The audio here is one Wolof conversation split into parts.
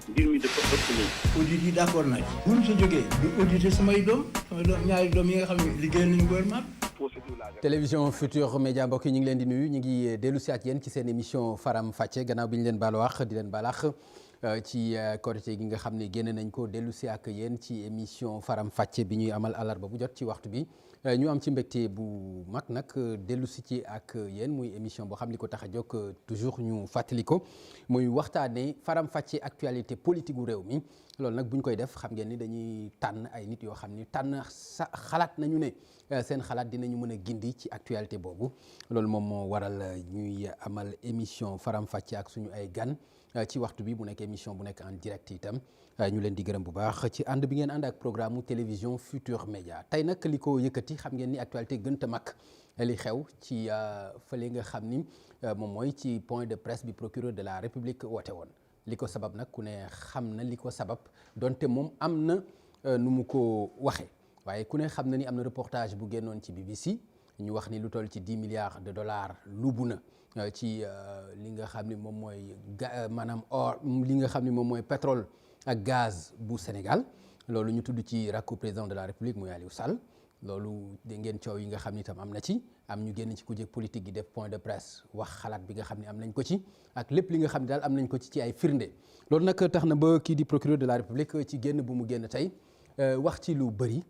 mbir mi dafa ëpp léegi. audit yi d'accord nañ. bu ñu sa jógee du auditer samay doom ñaari doom yi nga xam ne liggéeyal nañu gouvernement. télévision Futurs Médias mbokk yi ñu ngi leen di nuyu ñu ngi dellu si at yéen ci seen émission Faram Facce gannaaw bi ñu leen baal wax di leen baalax ci Korité gi nga xam ne génne nañ ko dellu si ak yéen ci émission Faram Facce bi ñuy amal àllarba bu jot ci waxtu bi ñu am ci mbégte bu mag nag dellu si ci ak yéen muy émission boo xam li ko tax a jóg toujours ñu fàttali ko muy waxtaanee Faram Facce actualité politique gu réew mi loolu nag bu ñu koy def xam ngeen ni dañuy tànn ay nit yoo xam ni tànn sa xalaat nañu ne seen xalaat dinañu mën a gindi ci actualité boobu loolu moom moo waral ñuy amal émission Faram Facce ak suñu ay gan ci waxtu bi bu nekk émission bu nekk en direct itam ñu leen di gërëm bu baax ci ànd bi ngeen ànd ak programme télévision Futurs Médias tey nag li ko yëkkati xam ngeen ni actualité gën a mag li xew ci fële nga xam ni moom mooy ci point de presse bi procureur de la République woote woon li ko sabab nag ku ne xam na li ko sabab donte moom am na nu mu ko waxee waaye ku ne xam na ni am na reportage bu génnoon ci BBC ñu wax ni lu toll ci 10 milliards de dollars luubu na ci li nga xam ni moom mooy maanaam or li nga xam ni moom mooy pétrole ak gaz bu Sénégal loolu ñu tudd ci rakku président de la République muy Aliou Sall loolu da ngeen coow yi nga xam ni itam am na ci am ñu génn ci kujje politique gi def point de presse wax xalaat bi nga xam ne am nañ ko ci ak lépp li nga xam ne daal am nañ ko ci ay firnde loolu nag tax na ba kii di procureur de la République ci génn bu mu génn tey wax ci lu bëri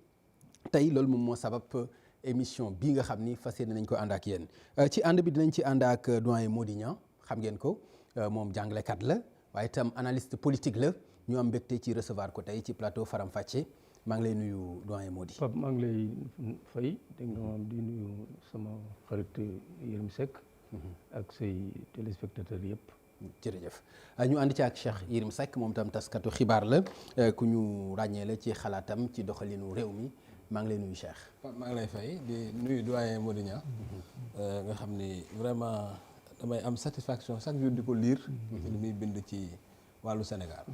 tey loolu moom moo sabab émission bii nga xam ni fas yéene nañ ko ànd ak yéen ci ànd bi dinañ ci ànd ak doyen Mody Niang xam ngeen ko moom jàngalekat la waaye itam analyste politique la ñu am mbégte ci recevoir ko tey ci plateau Faram Facce maa ngi lay nuyu doyen Mody. Pape maa ngi lay fay dégg nga moom di nuyu sama xarit Yérim Seck ak say téléspectateurs yëpp. jërëjëf ñu ànd ci ak Cheikh Yérim Seck moom itam taskatu xibaar la ku ñu ràññee la ci xalaatam ci doxalinu réew mi maa ngi lay nuyu Cheikh. maa ngi lay fay di nuyu doyen Mody Niang nga xam ni vraiment damay am satisfaction chaque jour di ko lire. ci li muy bind ci wàllu Sénégal.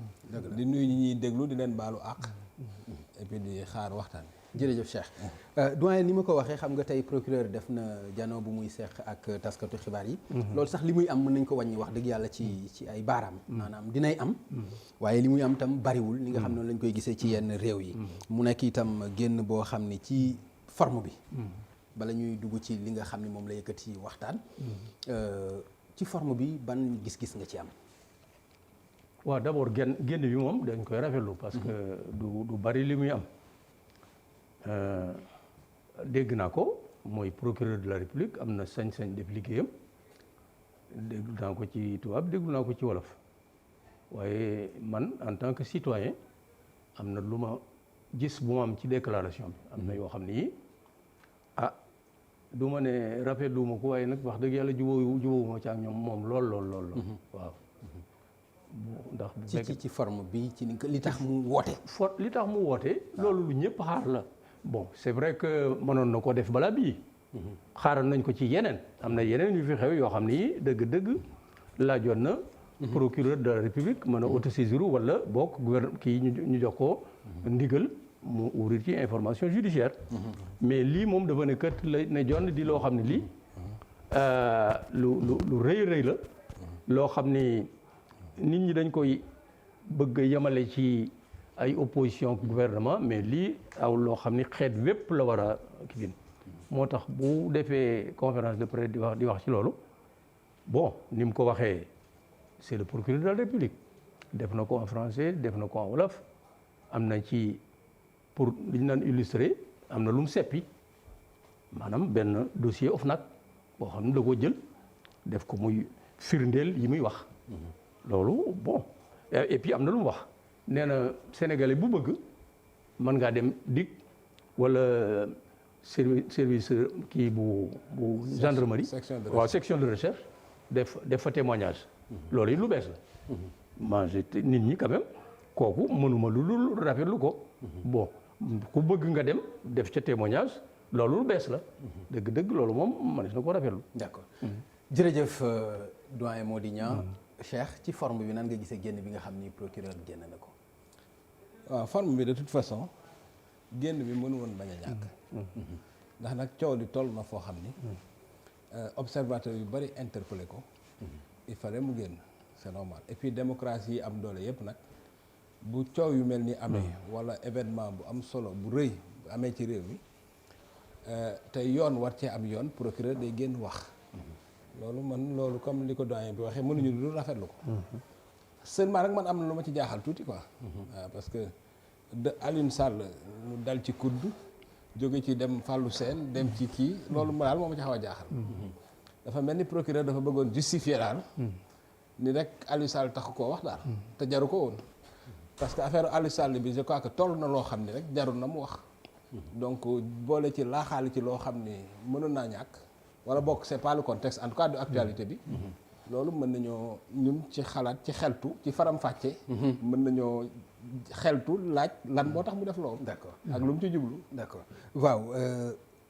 di nuyu ñi ñuy déglu di leen baalu àq. et puis di xaar waxtaan bi. jërëjëf Cheikh doyen ni ma ko waxee xam nga tey procureur def na jano bu muy seq ak taskatu xibaar yi. loolu sax li muy am mën nañ ko wàññi wax dëgg yàlla ci ay baaraam. maanaam dinay am. waaye li muy am tam bariwul li nga xam noonu lañ koy gisee ci yenn réew yi. mu nekk itam génn boo xam ni ci forme bi. bala ñuy dugg ci li nga xam ni moom la yëkkati waxtaan. ci forme bi ban gis-gis nga ci am. waaw d'abord génn bi moom dañ koy rafetlu parce que du bari li muy am dégg naa ko mooy procureur de la République am na sañ-sañ def liggéeyam déglu naa ko ci tubaab déglu naa ko ci wolof waaye man en tant que citoyen am na lu ma gis bu ma am ci déclaration bi am na yoo xam ne yi du ma ne rafetlu ma ko waaye nag wax dëgg yàlla jubóowuma ci ak ñoom moom lool waaw ndax bu fekkee ci forme bi ci li tax mu woote. li tax mu woote. loolu lu ñëpp xaar la. bon c'est vrai que mënoon na ko def balaa bii. xaaral nañ ko ci yeneen. am na yeneen yu fi xew yoo xam ni dëgg-dëgg laajoon na. procureur de la République mën a autosaisir wala bokk gouvernement kii ñu jox ko ndigal mu ouvrir ci information judiciaire. mais lii moom dafa ne kët la ne jonn di loo xam ne lii lu rëy la. loo xam ni. nit ñi dañ koy bëgg yemale ci ay opposition gouvernement mais lii aw loo xam ni xeet wépp la war a kii moo tax bu defee conférence de presse di wax ci loolu bon ni mu ko waxee c'est le procureur de la République def na ko en français def na ko en wolof am na ci pour li ñu naan illustrer am na lu mu seppi maanaam benn dossier OFNAC boo xam ne da koo jël def ko muy firndeel yi muy wax. loolu bon et puis am na lu mu wax nee na sénégalais bu bëgg mën ngaa dem DIC wala service kii bu gendarmerie. waaw section de recherche def fa témoignage. loolu it lu bees la. nit ñi quand même kooku mënuma lu rafetlu ko. bon ku bëgg nga dem def ca témoignage loolu lu bees la. dëgg-dëgg loolu moom mënees na ko rafetlu. d'accord jërëjëf doyen Mody Niang. Cheikh ci forme bi nan nga gisee génn bi nga xam ni procureur génn na ko. waaw forme bi de toute façon génn bi mënu woon bañ a ñàkk. ndax nag coow li toll na foo xam ni. observateur yu bari interpellé ko. il fallait mu génn c'est normal et puis démocratie yi am doole yëpp nag bu coow yu mel ni amee wala événement bu am solo bu rëy bu amee ci réew mi te yoon war cee am yoon procureur day génn wax loolu comme li ko doyen bi waxee mënuñu lu rafetlu ko seulement rek man am na lu ma ci jaaxal tuuti quoi waaw parce que de Alioune Sall mu dal ci kudd jóge ci dem Fallou Sène dem ci kii loolu daal moo ma ci xaw a jaaxal dafa mel ni procureur dafa bëggoon justifier daal ni rek Aliou Sall tax koo wax daal te jaru ko woon parce que affaire Aliou Sall bi je crois que toll na loo xam ni rek jarul na mu wax donc boole ci laaxaali ci loo xam ni mënoon naa ñàkk wala bokk c'est pas le contexte en tout cas de actualité bi loolu mën nañoo ñun ci xalaat ci xeltu ci faram-fàcce mën nañoo xeltu laaj lan moo tax mu def loolu d'accord ak lu mu ci jublu d'accord waaw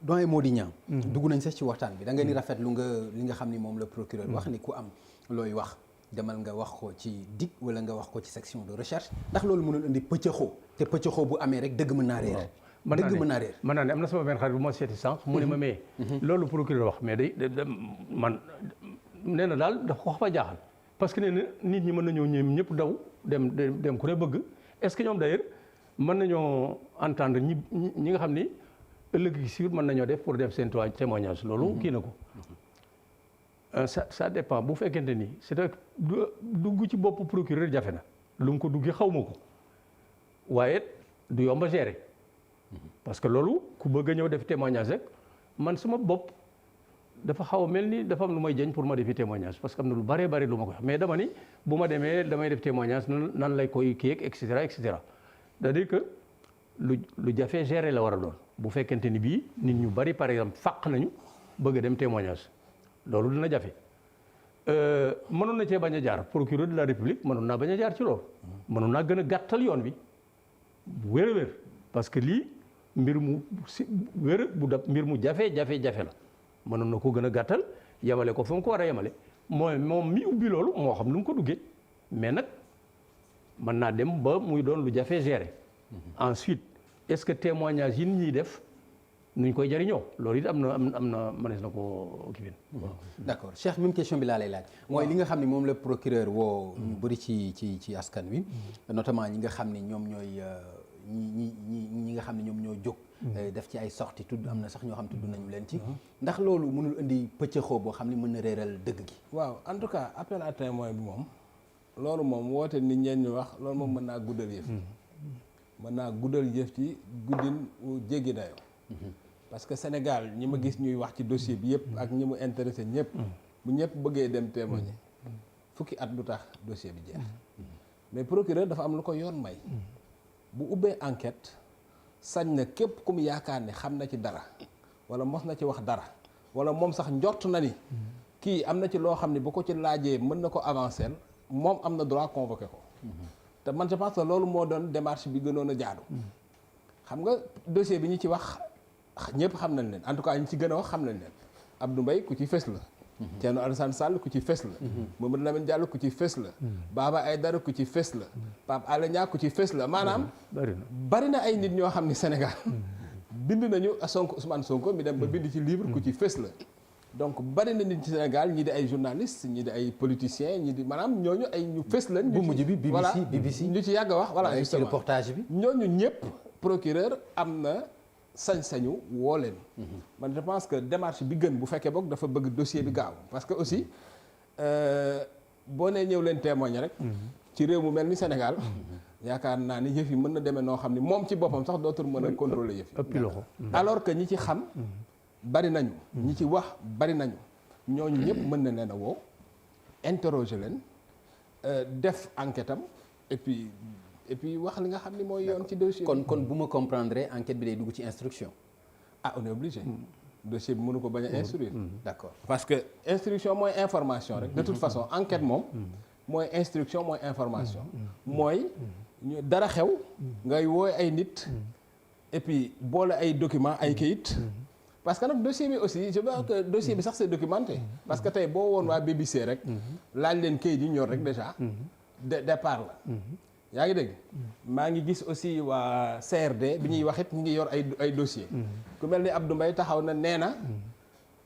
doyen Mody Niang dugg nañ sax ci waxtaan bi da nga ni rafetlu nga li nga xam ni moom la procureur wax ni ku am looy wax demal nga wax ko ci DIC wala nga wax ko ci section de recherche ndax loolu mënul indi pëccëxoo te pëccëxoo bu amee rek dëgg mën naa réer dëgg mën naa réer mën naa ne am na sama benn xarit bu ma seeti sànq mu ne ma mais loolu procureur wax mais day man nee na daal dafa wax fa jaaxal parce que nee na nit ñi mën nañoo ñëpp daw dem ku ne bëgg est-ce que ñoom d'ailleurs mën nañoo entendre ñi nga xam ni ëllëg si mën nañoo def pour def seen témoignage loolu kii na ko ça dépend bu fekkente ni c'est-à-dire dugg ci bopp procureur jafe na lu mu ko duggee xaw ma ko waaye du yomb a gérer parce que loolu ku bëgg a ñëw def témoignage rek man suma bopp dafa xaw a mel ni dafa am lu may jëñ pour ma defi témoignage parce que am na lu bëree bëri lu ma ko wax mais dama ni bu ma demee damay def témoignage nan lay koy kii et cetera et cetera c'est-à-dire que lu jafee gérer la war a doon bu fekkente ni bii nit ñu bëri par exemple fàq nañu bëgg a dem témoignage loolu dina jafe mënoon na cee bañ a jaar procureur de la république mënoon naa bañ a jaar ci loolu mënoon naa gën a gàttal yoon bi bu wér a wér parce que lii mbir mu mbir mu jafe la mënoon na ko gën a gàttal yemale ko fa mu ko war a yemale moom mi ubbi loolu moo xam lu mu ko duggee mais nag mën naa dem ba muy doon lu jafe gérer ensuite est-ce que témoignage yi nit ñuy def nuñ koy jëriñoo loolu it am na mënees na ko kii d'accord Cheikh même question bi laa lay laaj mooy li nga xam ne moom la procureur woo ñu bëri ci askan wi notamment ñi nga xam ne ñoom ñooy ñi nga xam ne ñoom ñoo jóg def ci ay sorties tudd am na sax ñoo xam tudd nañu leen ci ndax loolu mënul indi pëccëxoo boo xam ne mën na réeral dëgg gi waaw en tout cas appel à témoin bi moom loolu moom woote nit ñeen ñu wax loolu moom mën naa guddal yëf mën naa guddal yëf ci guddin wu jéggi dayoo parce que Sénégal ñi ma gis ñuy wax ci dossier bi yëpp ak ñi mu intéressé ñëpp bu ñëpp bëggee dem témoigner fukki at du tax dossier bi jeex mais procureur dafa am lu ko yoon may bu ubbee enquête sañ na képp ku mu yaakaar ne xam na ci dara wala mos na ci wax dara wala moom sax njort na ni kii am na ci loo xam ne bu ko ci laajee mën na ko avancer moom am na droit convoquer ko te man je pense que loolu moo doon démarche bi gënoon a jaadu xam nga dossier bi ñu ci wax ñëpp xam nañ leen en tout cas ñi ci gën a wax xam nañ leen Abdou Mbaye ku ci fës la Thierno Alassane Sall ku ci fës la Mamadou Lamine Diallo ku ci fës la Baba Aïdara ku ci fës la Pape Alé Niang ku ci fës la maanaam bari na ay nit ñoo xam ni Sénégal bind nañu Sonko Ousmane Sonko mi dem ba bind ci livre ku ci fës la donc bari na nit ci Sénégal ñii di ay journalistes ñii di ay politiciens ñii di maanaam ñooñu ay ñu fës lañ bu mujj bi BBC ñu ci yàgg a wax voilà ci reportage bi ñooñu ñëpp procureur am na sañ-sañu woo leen man je pense que démarche bi gën bu fekkee boog dafa bëgg dossier bi gaaw parce que aussi boo nee ñëw leen témoigner rek ci réew mu mel ni Sénégal yaakaar naa ni yëf yi mën na demee noo xam ni moom ci boppam sax dootul mën a contrôler yëf yi ëppi loxo alors que ñi ci xam bari nañu ñi ci wax bari nañu ñooñu ñëpp mën na leen a woo interroger leen def enquête am et puis wax li nga xam ni mooy yoon ci dossier kon bu ma comprendre enquête bi day dugg ci instruction on est obligé dossier bi mënu ko bañ a instruire d'accord parce que instruction mooy information rek de toute façon enquête moom mooy instruction mooy information mooy dara xew ngay wooy ay nit et puis boole ay documents ay kayit parce que nag dossier bi aussi je vois que dossier bi sax c'est documenté parce que tey boo woon waa BBC rek laaj leen kayit yi ñor rek déjà départ la yaa ngi dégg maa ngi gis aussi waa CRD bi ñuy wax it ñu ngi yor ay dossier ku mel ni Abdou Mbaye taxaw na nee na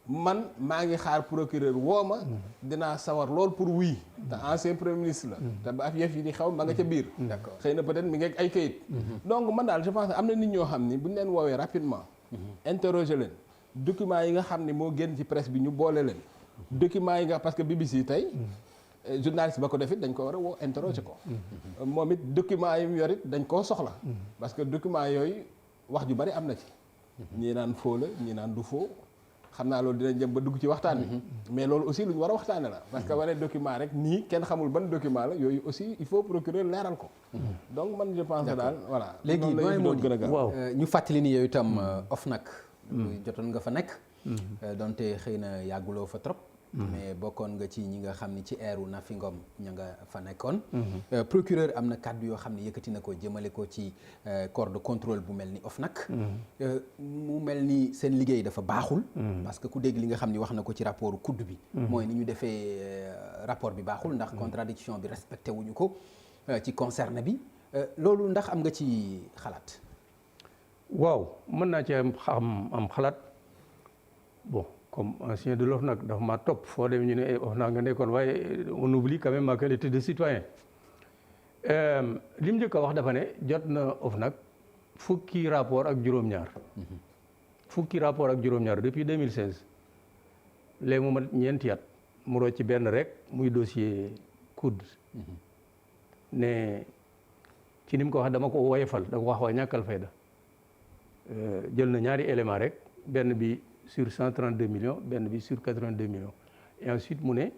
man maa ngi xaar procureur woo ma dinaa sawar lool pour wuy te ancien premier ministre la te ba af yëf yi di xaw ma nga ca biir d'accord xëy na peut-être mi ngi ak ay kayit donc man daal je pense que am na nit ñoo xam ni bu ñu leen woowee rapidement interroger leen documents yi nga xam ni moo génn ci presse bi ñu boole leen documents yi nga parce que BBC tey journaliste ba ko def it dañ ko war a woo interroger ko moom it documents yi mu yor it dañ koo soxla parce que documents yooyu wax ju bari am na ci ñii naan faux la ñii naan du faux xam naa loolu dinañ jëm ba dugg ci waxtaan bi mais loolu aussi lu ñu war a waxtaane la parce que wane document rek nii kenn xamul ban document la yooyu aussi il faut procureur leeral ko donc man je pense que daal voilà léegi doyen Mody gën a gaaw waaw ñu fàttali ni yow itam OFNAC jotoon nga fa nekk donte xëy na yàgguloo fa trop mais bokkoon nga ci ñi nga xam ni ci eeru Nafi Ngom ña nga fa nekkoon procureur am na kàddu yoo xam ne yëkkati na ko jëmale ko ci corps de contrôle bu mel ni OFNAC mu mel ni seen liggéey dafa baaxul parce que ku dégg li nga xam ni wax na ko ci rapport COUD bi mooy ni ñu defee rapport bi baaxul ndax contradiction bi respecté wuñu ko ci concerné bi loolu ndax am nga ci xalaat waaw mën naa ci am xalaat bon comme ancien de l'OFNAC dafa maa topp foo dem ñu ne OFNAC nga nekkoon waaye on oublie quand même ma qualité de citoyen li mu njëkk a wax dafa ne jot na OFNAC fukki rapport ak juróom-ñaar depuis 2016 léegi mu mat ñeenti at mu rocc ci benn rek muy dossier COUD ne ci ni mu ko wax dama ko woyefal da ko wax waa ñàkkal fayda jël na ñaari élément rek benn bi sur 132 millions benn bi sur 82 millions et ensuite mu ne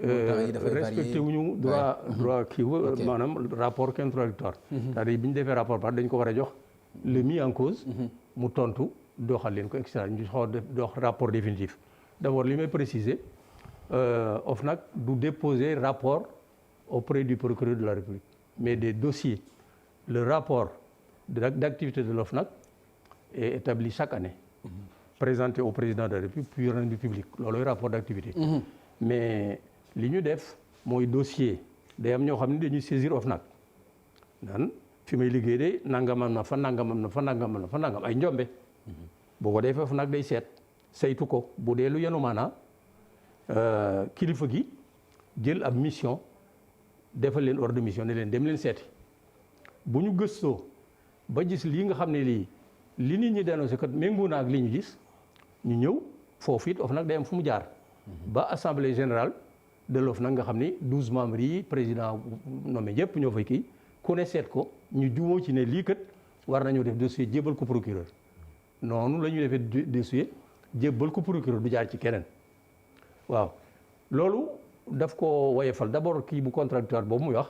respecté wuñu droit kii maanaam rapport contradictoire c'est-à-dire bi ñu defee rapport par dañ ko war a jox le mis en cause mu tontu doxal leen ko et cetera ñu xaw dox rapport définitif d'abord li may préciser OFNAC du déposer rapport auprès du procureur de la République mais des dossiers le rapport d'activité de l'OFNAC est établi chaque année présenté au président de la République puis rendu public loolooy rapport d'activité mais li ñu def mooy dossier day am ñoo xam ne dañuy saisir OFNAC naan fi may liggéey de nangam am na fa nangam am na fa nangam am na fa nangam ay njombe boo ko defee OFNAC day seet saytu ko bu dee lu yenu maanaa kilifa gi jël ab mission defal leen ordre de mission ne leen dem leen seeti bu ñu gëstoo ba gis lii nga xam ne li nit ñi dénoncé kat méngoo na ak li ñu gis ñu ñëw foofu it OFNAC day am fu mu jaar ba assemblée générale de l'OFNAC nga xam ni 12 membres yi président nommé yëpp ñoo fay kii ku ne seet ko ñu jumoo ci ne lii kat war nañoo def dossier jébbal ko procureur noonu la ñuy defee dossier jébbal ko procureur du jaar ci keneen waaw loolu daf ko woyefal d'abord kii bu contradictoire boobu muy wax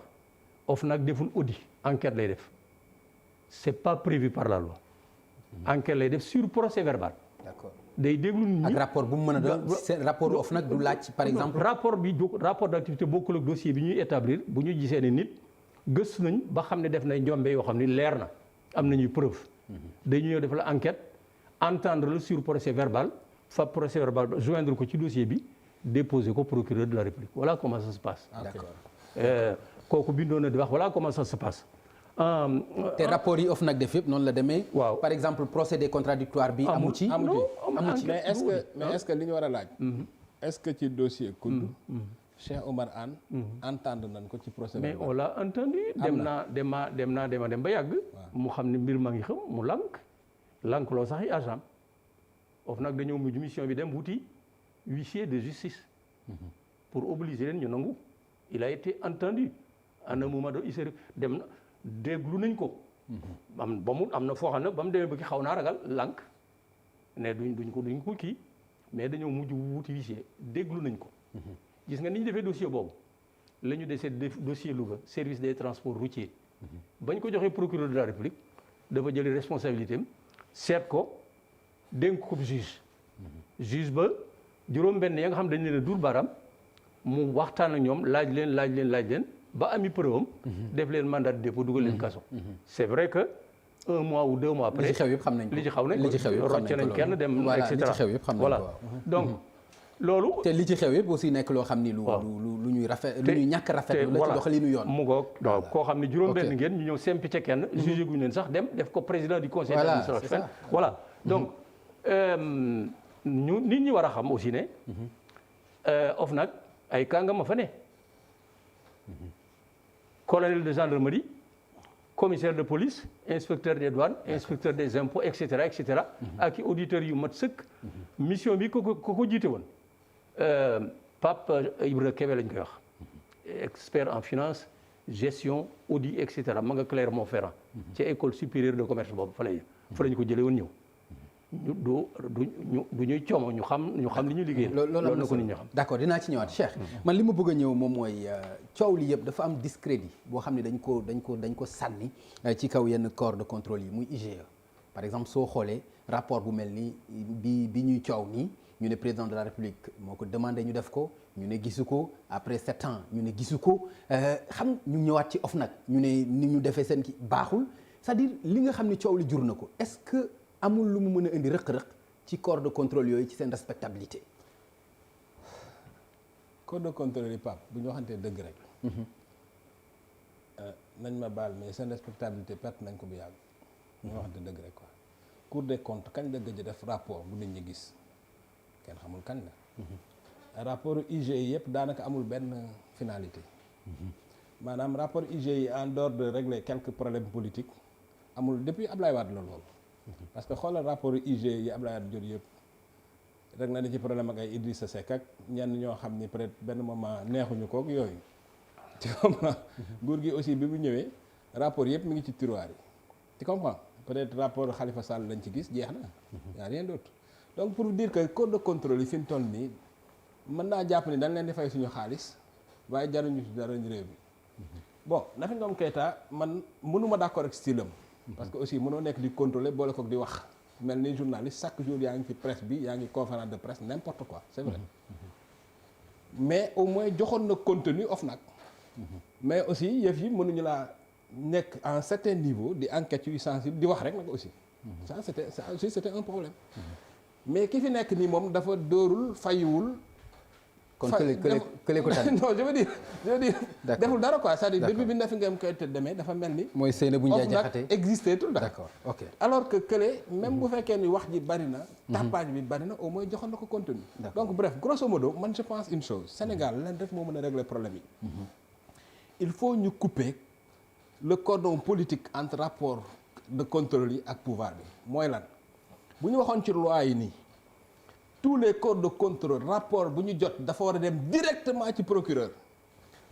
OFNAC deful audit enquête lay def c'est pas prévu par la loi enquête lay def sur procès verbal. d'accord day déglu nit ñi ak rapport bu mu mën a doon rapport OFNAC du laaj par exemple. rapport d'activité bokkul ak dossier bi ñuy établir bu ñu gisee ne nit gëstu nañ ba xam ne def nay njombe yoo xam ne leer na am nañuy preuve. dañu ñëw def la enquête entendre le sur procès verbal fa procès verbal joindre ko ci dossier bi déposer ko procureur de la République voilà comment ça se passe. d'accord kooku bindoon na di wax voilà comment ça se passe. te rapport yi OFNAC def yëpp noonu la demee. waaw par exemple procédé contradictoire bi. amu ci mais est-ce que li ñu war a laaj. est-ce que ci dossier COUD. Cheikh Oumar Anne. entendre nañ ko ci procès mais on l'a entendu. dem ba yàgg. mu xam ne mbir maa ngi xam mu lànk loo sax yi agent OFNAC dañoo mujj mission bi dem wuti huissier de justice. pour obliger leen ñu nangu. il a été entendu à un moment donné dem na déglu nañ ko. am na foo xam ne ba mu demee ba ki xaw naa ragal lànk ne duñ ko kii mais dañoo mujj wuti huissier déglu nañ ko. gis nga ni ñu defee dossier boobu la ñu desee dossier Louga service des transports routiers. bañ ko joxee procureur de la République dafa jëli responsabilité am seet ko dénk ko juge. juge ba juróom-benn ya nga xam dañ leen a duur baaraam mu waxtaan ak ñoom laaj leen ba ami preuve am def leen mandat de dépôt dugal leen kaso. c'est vrai que 1 mois ou 2 mois après. li ci xew yëpp xam nañ ko rocce nañ kenn dem et cetera li ci xew yëpp xam nañ ko voilà donc loolu. te li ci xew yëpp aussi nekk loo xam ni lu ñuy ñàkk rafet la ci doxalinu yoon. mu ngoog waaw koo xam ne juróom-benn ngeen ñu ñëw sempi ca kenn. jugé guñu leen sax dem def ko président du conseil d'administration. voilà donc nit ñi war a xam aussi ne OFNAC ay kàngam ma fa ne colonel de gendarmerie commissaire de police inspecteur des douanes inspecteur des impôts et cetera ak i auditeurs yu mat sëkk mission bi ko jiite woon Pape Ibra Kébé lañ koy wax expert en finance gestion audit et cetera ma nga Clermont-Ferrand ci école supérieure de commerce boobu fa lañu ko jëlee woon ñëw du ñuy coomo ñu xam li ñu liggéey. loolu na ko nit ñi xam. d'accord dinaa ci ñëwaat Cheikh. man li ma bëgg a ñëw moom mooy coow li yëpp dafa am discrédit boo xam ne dañ ko sànni ci kaw yenn corps de contrôle yi muy IGE. par exemple soo xoolee rapport bu mel ni bi ñuy coow nii ñu ne président de la République moo ko demandé ñu def ko ñu ne gisu ko après 7 ans ñu ne gisu ko xam ñu ñëwaat ci OFNAC ñu ne ni ñu defee seen ki baaxul c'est-à-dire li nga xam ne coow li jur na ko est-ce que amul lu mu mën a indi rëq-rëq ci corps de contrôle yooyu ci seen respectabilité. corps de contrôle yi Pape bu ñu waxantee dëgg rek. nañ ma baal mais seen respectabilité perte nañ ko bu yàgg. ñu waxante dëgg rek quoi. Cour des comptes kañ la gëj def rapport bu nit ñi gis kenn xamul kañ la. rapport IGE yëpp daanaka amul benn finalité. maanaam rapport IGE yi en dehors de régler quelques problèmes politiques amul depuis Ablaye Wade la loolu. parce que xoolal rapport IGE yi Abdoulaye Wade jot yëpp rek na ni ci problème ak ay Idrissa Seck ak ñenn ñoo xam ni peut-être benn moment neexuñu kook yooyu tu comprends nguur gi aussi bi mu ñëwee rapport yëpp mi ngi ci tiroir yi tu comprends peut-être rapport Khalifa Sall lañ ci gis jeex na y a rien d'autre donc pour dire que corps de contrôle yi fi mu toll nii mën naa jàpp ni dañ leen di fay suñu xaalis waaye jaruñu ci dara réew bi bon Nafi Ngom Keïta man mënuma d'accord ak style am parce que aussi mënoo nekk di contrôler boole kook di wax mel ni journaliste chaque jour yaa ngi ci presse bi yaa ngi conférence de presse n'importe quoi c'est vrai mais au moins joxoon na contenu OFNAC mais aussi yëf yi mënuñu laa nekk à un certain niveau di enquête yu sensible di wax rek nag aussi ça c'était un problème mais ki fi nekk nii moom dafa dóorul fayiwul kon kële ko tànn non je veux dire deful dara quoi c'est-à-dire depuis bi Nafi Ngom Keïta demee dafa mel ni mooy Seynabou Ndiaye Diakhaté existé tout d'accord ok alors que kële même bu fekkee ni wax ji bari na tapage bi bari na au moins joxoon na ko contenu donc bref grosso modo man je pense une chose Sénégal leen rek moo mën a régler problème yi il faut ñu couper le cordon politique entre rapport de contrôle yi ak pouvoir bi mooy lan bu ñu waxoon ci loi yi nii tous les corps de contrôle rapport bu ñu jot dafa war a dem directement ci procureur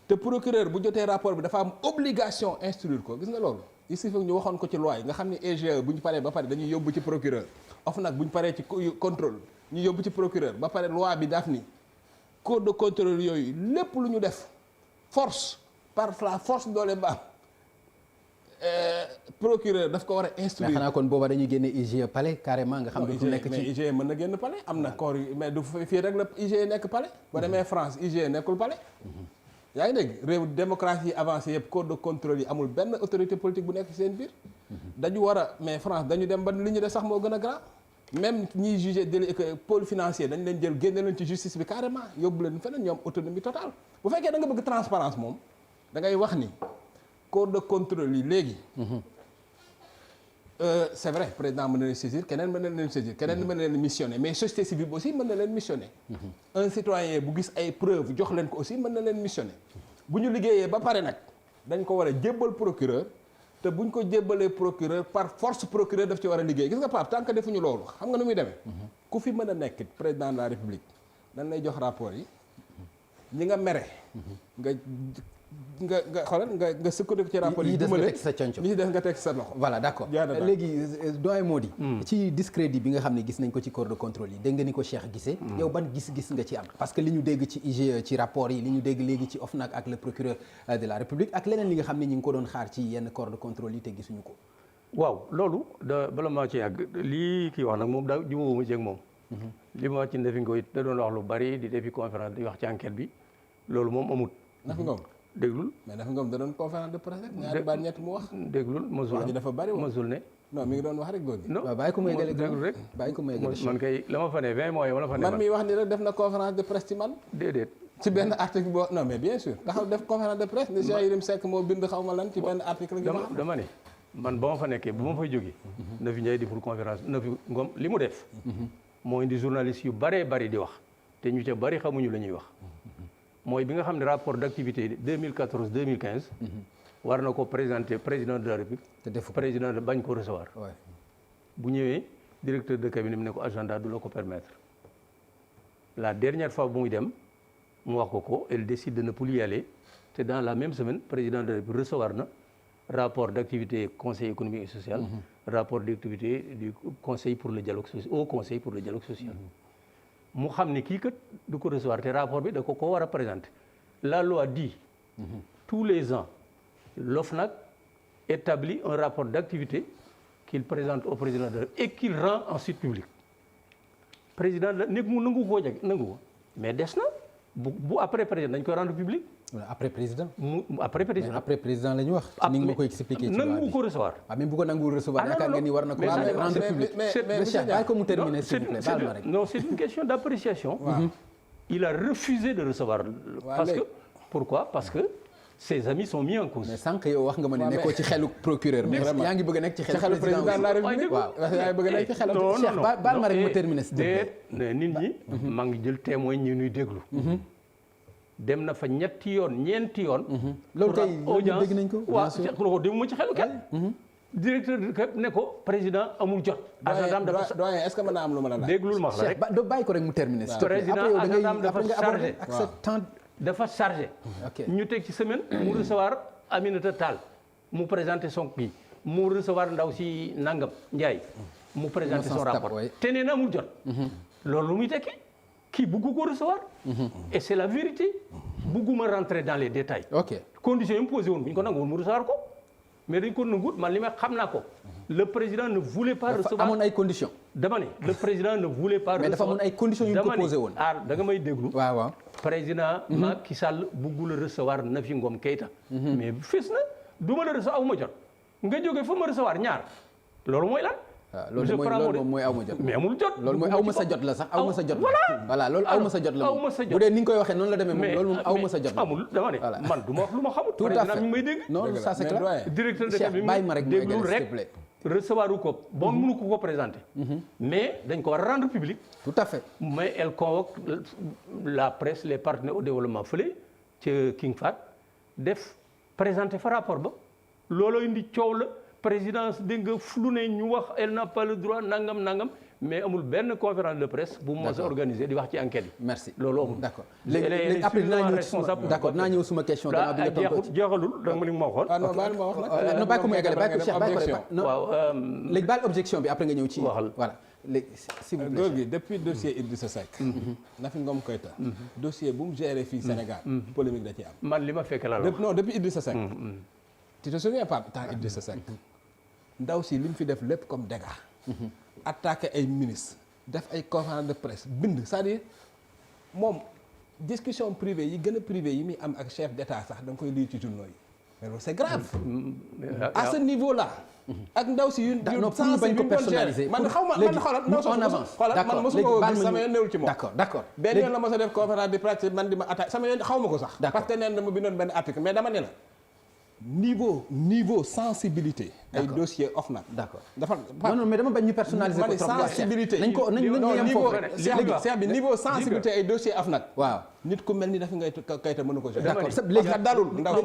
te procureur bu jotee rapport bi dafa am obligation instruire ko gis nga loolu il suffit ñu waxoon ko ci loi yi nga xam ne EGE bu ñu paree ba pare dañuy yóbbu ci procureur OFNAC bu ñu paree ci contrôle ñu yóbbu ci procureur ba pare loi bi daf ni corps de contrôle yooyu lépp lu ñu def force par la force doole mbaam procureur daf ko war a instruire. mais xanaa kon booba dañuy génne IGE palais carrément nga xam ne du nekk ci mais IGE mën na génn palais am na corps yi mais du fii rek la IGE nekk palais boo demee France IGE nekkul palais yaa ngi dégg réew démocratie yi avancé yëpp corps de contrôle yi amul benn autorité politique bu nekk seen biir dañu war a mais France dañu dem ba li ñu def sax moo gën a grave même ñiy jugé délit pôle financier dañ leen jël génne leen ci justice bi carrément yóbbu leen feneen ñoom autonomie totale bu fekkee da nga bëgg transparence moom da ngay wax ni corps de contrôle yi léegi c'est vrai président mën na leen saisir keneen mën na leen saisir keneen mën na leen missionner mais société civile aussi mën na leen missionner un citoyen bu gis ay preuves jox leen ko aussi mën na leen missionner bu ñu liggéeyee ba pare nag dañ ko war a jébbal procureur te buñ ko jébbalee procureur par force procureur daf ci war a liggéey gis nga Pape tant que defuñu loolu xam nga nu muy demee ku fi mën a nekk président de la république dañ lay jox rapport yi ñi nga mere nga xoolal nga sukkandiku ci rapport yi dumale sa conco li ci def nga teg sa loxo voilà d'accord léegi doyen Mody ci discrédit bi nga xam ne gis nañ ko ci corps de contrôle yi dégg nga ni ko Cheikh gisee yow ban gis-gis nga ci am parce que li ñu dégg ci IGE ci rapport yi li ñu dégg léegi ci OFNAC ak le procureur de la République ak leneen li nga xam ne ñi ngi ko doon xaar ci yenn corps de contrôle yi te gisuñu ko waaw loolu bala maa ci yàgg lii kii wax nag moom daa jubóowuma ci ak moom li ma ci Nafi Ngom it da doon wax lu bari di defi conférence di wax ci enquête bi loolu moom amut Nafi Ngom déglul mais Nafi Ngom da doon conférence de presse rek ñaari baat ñett mu wax déglul mosul wax ji dafa bari mosul ne non mi ngi doon wax rek góor gi non waaw bàyyi ko may déglu rek bàyyi ko may man kay la ma fa ne 20 mois ma la fa ne man miy wax ni rek def na conférence de presse ci man déedéet ci benn article boo non mais bien sûr taxaw def conférence de presse ne Cheikh Yérim Seck moo bind xaw ma lan ci benn article dama ne man ba ma fa nekkee bu ma fay jógee Nafi Ndiaye deful conférence Nafi Ngom li mu def moo indi journaliste yu bëree bëri di wax te ñu ca bëri xamuñu la ñuy wax mooy bi nga xam ne rapport d'activité 2014 2015 war na ko présenter président de la République te defu ko président de bañ ko recevoir bu ñëwee directeur de cabinet mu ne ko agenda du la ko permettre la dernière fois bu muy dem mu wax ko elle décide de ne plus y aller te dans la même semaine président de la République recevoir na rapport d'activité conseil économique et social rapport d'activité du conseil pour le dialogue social au conseil pour le dialogue social mu xam ni kii kat du ko recevoir te rapport bi da ko war a présenter la loi dit tous les ans l'OFNAC établit un rapport d'activité qu'il présente au président de la République et qu'il rend ensuite public président la nekk mu nangu koo jag nangu ko mais des na bu après président dañ koy rendre public. après président. après président après président la ñu wax. ni nga ma koy expliquer ci nangu ko recevoir. même bu ko nanguwul recevoir yaakaar nga ni war na ko rendre public. mais Cheikh bàyyi ko mu terminer s'il vous plaît baal ma rek. non c'est une question d'appréciation. Il a refusé de recevoir. parce que pourquoi parce que ses amis sont mis en cause. mais sànq yow wax nga ma ne nekkoo ci xelu procureur. mais yaa ngi bëgg a nekk ci xelu président de la République. waaw yaa ngi bëgg a nekk ci xelu. Cheikh baal ma rek ma terminer s'il vous plaît. nit ñi. maa ngi jël témoin ñi ñuy déglu. dem na fa ñetti yoon ñeenti yoon. loolu kay dégg nañ ko. waaw demuma ci xelu kenn. directeur ne ko président amul jot. agendaam dafa doyen est-ce que mën naa am lu ma la laaj. déglul ma la rek bàyyi ko rek mu terminer. président agendaam dafa chargé. ak sa temps dafa chargé. ñu teg ci semaine mu recevoir Aminata Tall mu présenter son kii mu recevoir ndaw si Nangam Ndiaye mu présenter son rapport te nee na amul jot. loolu lu muy tekki kii bugg ko recevoir. et c'est la vérité. bugguma rentrer dans les détails. conditions yi mu posé woon bu ñu ko nanguwoon mu recevoir ko mais dañ ko nanguwut man li ma xam naa ko. le président ne voulait pas recevoir. amoon ay conditions. dama ne le président ne voulait pas. mais dafa amoon ay conditions yu ñu ko posé woon. da nga may déglu. waaw. président Macky Sall buggul recevoir Nafi Ngom Keïta. mais fes na du ma la recevoir aw ma jot. nga jógee fa ma recevoir ñaar loolu mooy lan. waaw loolu mooy aw ma jot. mais amul jot. loolu mooy aw ma sa jot la sax aw ma sa jot. voilà loolu aw ma sa jot la aw ma sa jot bu dee ni nga koy waxee noonu la demee moom loolu moom aw ma sa jot la. amul dama ne man du ma wax lu ma xamul. tout à fait président mi may dégg. non ça c'est clair. directeur de cabinet bàyyi ma rek déglul rek recevoir wu ko bon mënu ko présenter. mais dañ ko war a rendre public. tout à fait. mais elle convoque la presse les partenaires au développement fële ca King Fahd def présenter fa rapport ba looloo indi coow la présidence dégg nga lu ne ñu wax elle n'a pas le droit nangam mais amul benn conférence de presse bu mos a organisé di wax ci enquête yi. merci loolu amul. d'accord léegi après dinaa ñëw suma question. daa jeexalul da nga ma waxoon. non baal ma wax nag. non bàyyi ko mu eggale bàyyi ko Cheikh bàyyi ko rek. waaw léegi baal objection bi après nga ñëw ci. waxal voilà léegi si vous góor gi depuis dossier Idrissa Seck. Nafi Ngom Keïta. dossier bu mu géré fii Sénégal. polémique da ci am. man li ma fekk la wax. non depuis Idrissa Seck. tu te souviens pas temps Idrissa Seck. ndaw si li mu fi def lépp comme dégâts. attaqué ay ministres def ay conférence de presse bind c'est-à-dire moom discussion privée yi gën a privé yi muy am ak chef d'état sax da nga koy lire ci journaux yi mais loolu c'est grave. à ce niveau là. ak ndaw si yu sens bañ ko personnaliser man xaw ma man xoolal man mosuma ko gis sama yoon newul ci moom. d'accord benn yoon la mos a def conférence de presse man di ma attaqué sama yoon xaw ma ko sax. parce que neen dama bindoon benn article mais dama ne la. niveau sensibilité. ay dossier OFNAC. d'accord dafa non mais dama bañ ñu personnaliser ko trop. sensibilité nañ ko yem foofu rek. léegi bi niveau sensibilité ay dossier OFNAC. waaw nit ku mel ni dafa ngay Keïta mënu ko. d'accord léegi dalul ndaw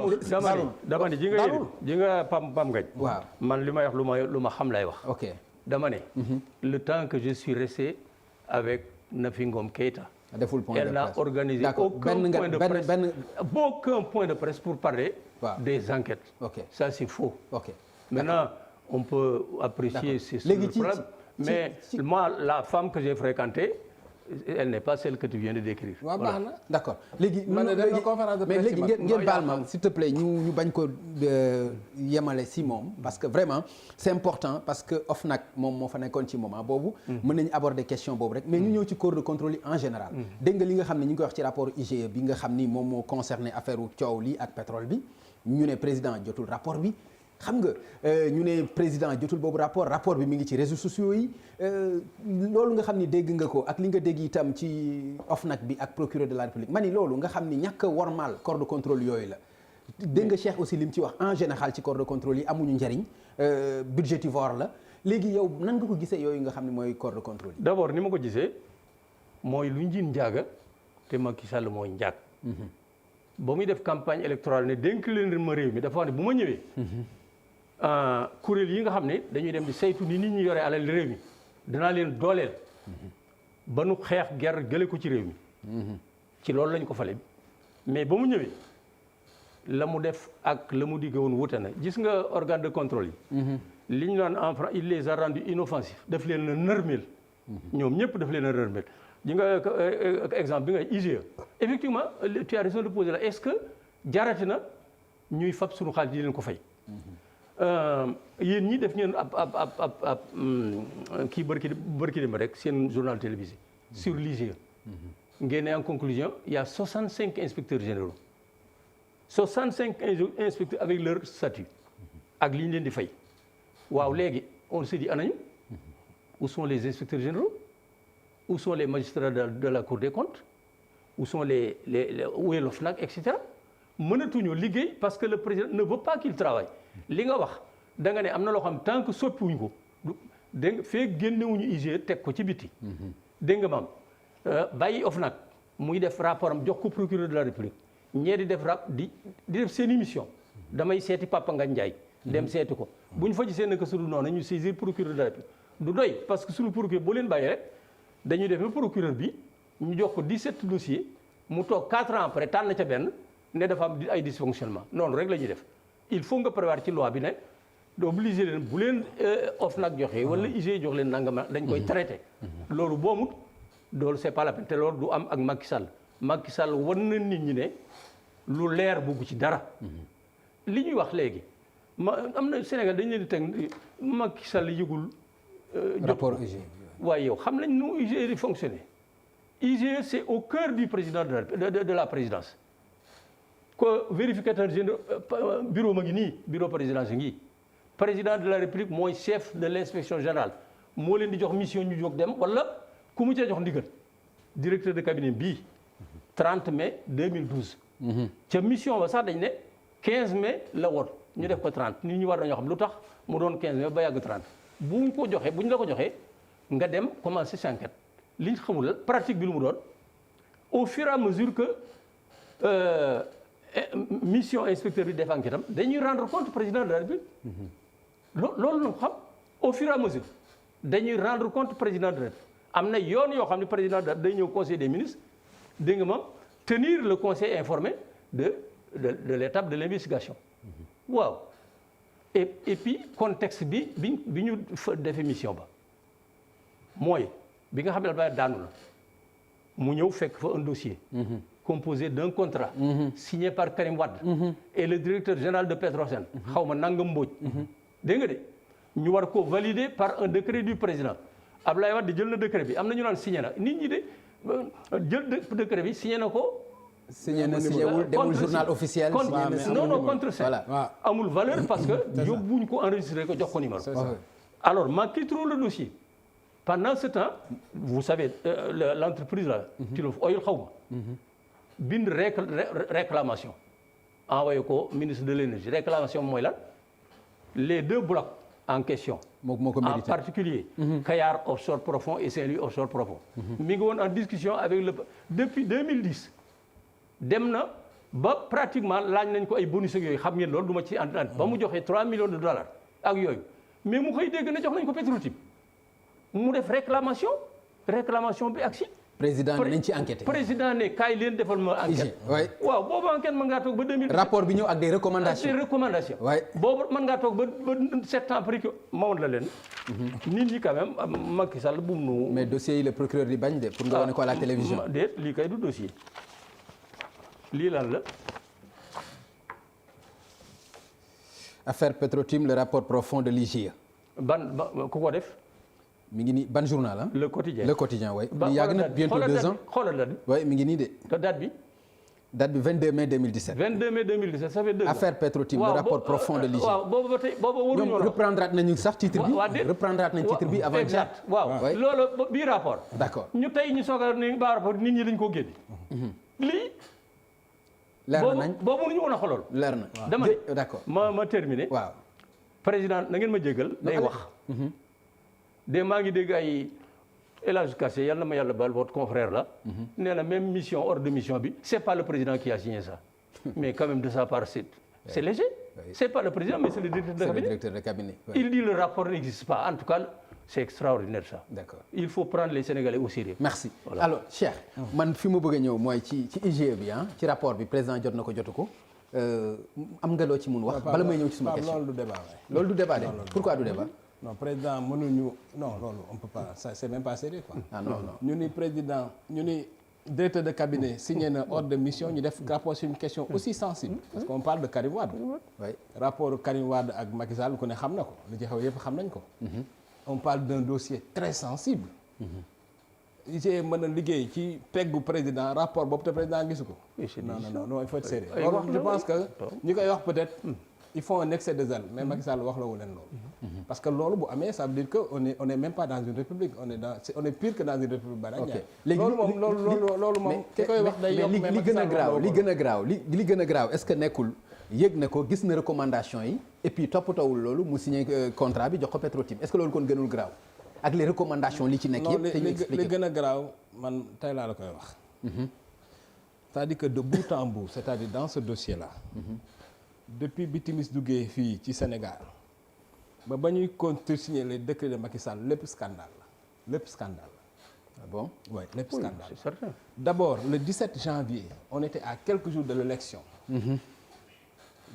dama ne ji nga Pam Ngañ. waaw man li may wax lu ma xam lay wax. ok dama ne. le temps que je suis resté avec Nafi Ngom Keïta. deful point de presse elle n'a organisé aucun point de presse pour parler. des enquêtes. Ça c'est faux. Maintenant on peut apprécier ces problèmes mais moi la femme que j'ai fréquentée elle n'est pas celle que tu viens de décrire. waaw baax na d'accord léegi ngeen baal ma s'il te plaît ñu bañ ko yemale si moom parce que vraiment c'est important parce que OFNAC moom moo fa nekkoon ci moment boobu mën nañu aborder question boobu rek mais ñu ñëw ci corps de contrôle yi en général dégg nga li nga xam ne ñu ngi koy wax ci rapport IGE bi nga xam ni moom moo concerné affaire u coow li ak pétrole bi ñu ne président jotul rapport bi xam nga ñu ne président jotul boobu rapport bi mi ngi ci réseaux sociaux yi loolu nga xam ni dégg nga ko ak li nga dégg itam ci OFNAC bi ak procureur de la République ma ni loolu nga xam ni ñàkk a wormaal corps de contrôle yooyu la dégg nga Cheikh aussi li mu ci wax en général ci corps de contrôle yi amuñu njariñ budgétivore la léegi yow nan nga ko gisee yooyu nga xam ne mooy corps de contrôle yi. d'abord ni ma ko gisee mooy lu njiin njaaga te Macky Sall mooy njaag. ba muy def campagne électorale ne dénk leen ma réew mi dafa wax ne bu ma ñëwee. kuréel yi nga xam ne dañuy dem di saytu ni nit ñi yore alal réew mi danaa leen dooleel. ba nu xeex guerre gële ko ci réew mi. ci loolu lañ ko fale mais ba mu ñëwee la mu def ak la mu digge woon wute na gis nga organe de contrôle yi. li ñu naan en France il les a rendus inoffensifs daf leen a nërmeel. ñoom ñëpp daf leen a nërmeel. ji nga exemple bi nga IGE effectivement tu as raison de poser là est-ce que jarati na ñuy fab suñu xaalis di leen ko fay. yéen ñi def ngeen ab kii bërki dem rek seen journal télévisé sur l'IGE. ngeen ne en conclusion il y a 65 inspecteurs généraux 65 inspecteurs avec leur statut ak li ñu leen di fay. waaw léegi on se dit anañu où sont les inspecteurs généraux où sont les magistrats de la Cour des comptes où sont où est l'OFNAC et cetera mënatuñu liggéey parce que le président ne veut pas qu'il travaille li nga wax da nga ne am na loo xam tant que soppiwuñ ko dégg nga fee génnewuñu IGE teg ko ci biti. dégg nga maam bàyyi OFNAC muy def rapport am jox ko procureur de la République ñee di def di def seen émission damay seeti Papa Ngagne Ndiaye dem seeti ko bu ñu fa gisee ne que su dul noonu ñu saisir procureur de la République du doy parce que suñu procureur boo leen bàyyi rek dañuy def ba procureur bi ñu jox ko 17 dossiers mu toog 4 ans après tànn ca benn ne dafa am ay dysfonctionnement noonu rek la ñuy def il faut nga prévoir ci loi bi ne obligé leen bu leen OFNAC joxe wala IGE jox leen nangam dañ koy traité. loolu boomut loolu c'est pas la peine te loolu du am ak Macky Sall Macky Sall wan na nit ñi ne lu leer bugg ci dara. li ñuy wax léegi am na Sénégal dañu leen di teg Macky Sall yëgul. rapport IGE. waaye yow xam nañ nu IGE di fonctionner IGE c'est au cœur du président de la présidence que vérificateur général bureau ma ngi nii bureau présidence ngi président de la République mooy chef de l'inspection générale moo leen di jox mission ñu jóg dem wala ku mu cee jox ndigal directeur de cabinet bii 30 mai 2012. ca mission ba sax dañ ne 15 mai la woon ñu def ko 30 nit ñi war nañoo xam lu tax mu doon 15 mai ba yàgg 30 buñ ko joxee buñ la ko joxee nga dem commencer sa enquête li ñu xamul pratique bi lu mu doon au fur et à mesure que mission inspecteur bi def enquête am dañuy rendre compte président de la République. loolu la xam au fur et à mesure dañuy rendre compte président de la République am na yoon yoo xam ne président day ñëw conseil des ministres dégg nga ma tenir le conseil informé de l'étape de l'investigation. waaw et puis contexte bi ñu defee mission ba mooy bi nga xam ne dafa daanu la mu ñëw fekk fa un dossier. composé d'un contrat. signé par Karim Wade. et le directeur général de Petrosen. xaw ma nangam Mbodj. dégg nga de ñu war ko valider par un décret du président Abdoulaye Wade jël na décret bi am na ñu naan signé na nit ñi de jël décret bi signé na ko. signé wul demul journal officiel. non contre ça. voilà amul valeur parce que yóbbuñ ko enregistré ko jox ko numéro. alors Macky trouve le dossier. pendant ce temps vous savez l'entreprise là. Tullow Oil xaw ma. bind réclamation envoyé ko ministre de l'énergie réclamation mooy lan les 2 blocs en question. moo ko mérité en particulier. Kayar offshore profond et Saint-Louis offshore profond. mi ngi woon en discussion avec depuis 2010. dem na ba pratiquement laaj nañ ko ay bonus ak yooyu xam ngeen loolu du ma ci ànd ba mu joxee 3 millions de dollars ak yooyu mais mu xëy dégg na jox nañ ko Petro-Tim mu def réclamation bi agsi président nañ ci enquêté. président ne kaay leen defal ma enquête. waaw boobu enquête mën ngaa toog ba 2000. rapport bi ñëw ak des recommandations. boobu mën ngaa toog ba 7 ans après que ma woon la leen. nit ñi quand même Macky Sall bu mu. mais dossier yi le procureur di bañ de pour nga wane ko à la télévision. déet lii kay du dossier lii lan la. affaire Petro-Tim le rapport profond de l'IGE. ku ko def. mi ngi nii ban journal ah. le quotidien oui. li yàgg na bientôt 2 ans xoolal date bi. oui mi ngi nii de. date bi. date bi 22 mai 2017. 22 mai 2017 ça fait 2 ans. affaire Petro-Tim le rapport profond de l'IGE. waaw boobu ba tey boobu waruñu ñoom reprendre nañu sax titre bi. reprendre nañ titre bi avant. exact waaw loolu bii rapport. d'accord ñu tey ñu soog a ne ba rapport nit ñi dañ koo génne. lii. leer na nañ boobu mënuñu woon a xoolool. leer na dama ne d'accord ma terminé. waaw président na ngeen ma jégal day wax. de maa ngi dégg ay El Hadj Kassé yàlla na ma yàlla baal votre confrère là. nee na même mission hors de mission bi c'est pas le président qui a signé ça. mais quand même de sa part c'est léger. C'est pas le président mais c'est le directeur de cabinet. Il dit le rapport n'existe pas en tout cas c'est extraordinaire ça. D'accord. Il faut prendre les Sénégalais au sérieux. Merci. Voilà. Alors Cheikh man fi ma bëgg a ñëw mooy ci IGE bi ci rapport bi président jot na ko jotu ko am nga loo ci mun wax bala may ñëw ci suma question. loolu du débat loolu du débat de pourquoi du débat. non président mënuñu non loolu on peut pas ça c'est même pas sérieux quoi. Ah non ñu ni président ñu ni directeur de cabinet signé na ordre de mission ñu def rapport sur une question aussi sensible. parce qu'on parle de Karim Wade. oui rapport Karim Wade ak Macky Sall ku ne xam na ko li ci xew yëpp xam nañ ko. on parle d'un dossier très sensible. IGE mën a liggéey ci peggu président rapport boobu te président gisu ko. non il faut être sérieux. je pense que ñi koy wax peut-être. ils font un excès de zèle mais Macky Sall wax la wu leen loolu. parce que loolu bu amee ça veut dire que on est même pas dans une république on est pire que dans une république bananière. léegi loolu moom ki koy wax day yokk mais li gën a graaw li gën a graaw est-ce que nekkul yëg na ko gis na recommandation yi et puis toppatoowul loolu mu signé contrat bi jox ko Petro-Tim est-ce que loolu kon gënul graaw ak les recommandations li ci nekk yëpp. te ñu expliqué li gën a graaw man tey laa la koy wax. c'est-à-dire que de bout en bout c'est-à-dire dans ce dossier là. depuis bi timis duggee fii ci Sénégal ba ñuy signer les décrets de Macky Sall lépp scandale la lépp scandale la. Ah bon? Oui, lépp scandale. C'est certain. D'abord, le 17 janvier, on était à quelques jours de l'élection.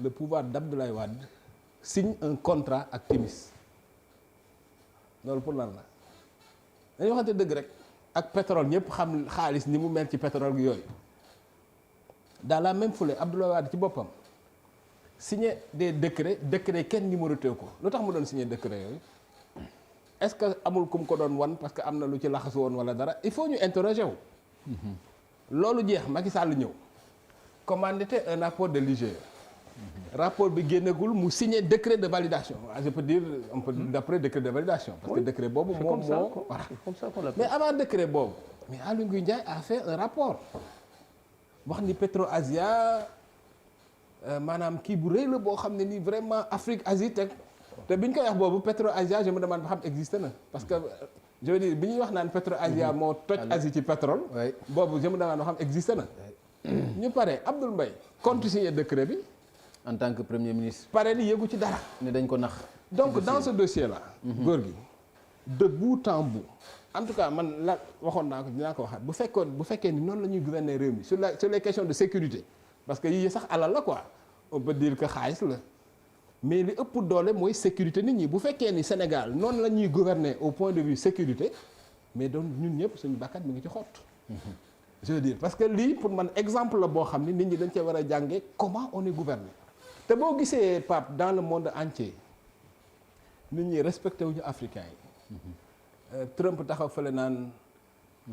Le pouvoir d'Abdoulaye Wade signe un contrat ak Timis. loolu pour lan la dañuy waxante dëgg rek ak pétrole ñëpp xam xaalis ni mu mel ci pétrole gi yooyu. dans la même foulée Abdoulaye Wade ci boppam signé des décrets kenn numéroté ko lu tax mu doon signé décret yooyu est-ce que amul kum ko doon wan parce que am na lu ci laxasu woon wala dara il faut ñu interroger wu. loolu jeex Macky Sall ñëw commandité un rapport de l'IGE. rapport bi génnagul mu signé décret de validation je peux dire on peut d'après décret de validation. parce que décret boobu moom moo voilà. mais avant décret boobu mais Aly Ngouille Ndiaye a fait un rapport wax ni Petro-Asia maanaam kii bu rëy la boo xam ne ni vraiment Afrique Asie te bi ñu koy wax boobu Petro-Asia je me demande ba xam existé na parce que je veux dire bi ñuy wax naan Petro-Asia moo toj Asie ci pétrole. boobu je me demande ba xam existé na. ñu pare Abdoul Mbaye contresigné décret bi. en tant que premier ministre. pare ni yëgu ci dara. ne dañ ko nax. donc dans ce dossier là. góor gi de bout en bout. en tout cas man la waxoon naa ko dinaa ko waxaat bu fekkee ni noonu la ñuy gouverner réew mi sur les questions de sécurité parce que yii sax alal la quoi on peut dire que xaalis la mais li ëpp doole mooy sécurité nit ñi bu fekkee ni Sénégal noonu la ñuy gouverner au point de vue sécurité mais donc ñun ñëpp suñu bakkat mi ngi ci xott. je veux dire parce que lii pour man exemple la boo xam ni nit ñi dañ cee war a jàngee comment on est gouverné te boo gisee Pape dans le monde entier nit ñi respecté wuñu africains yi. Trump taxaw fële naan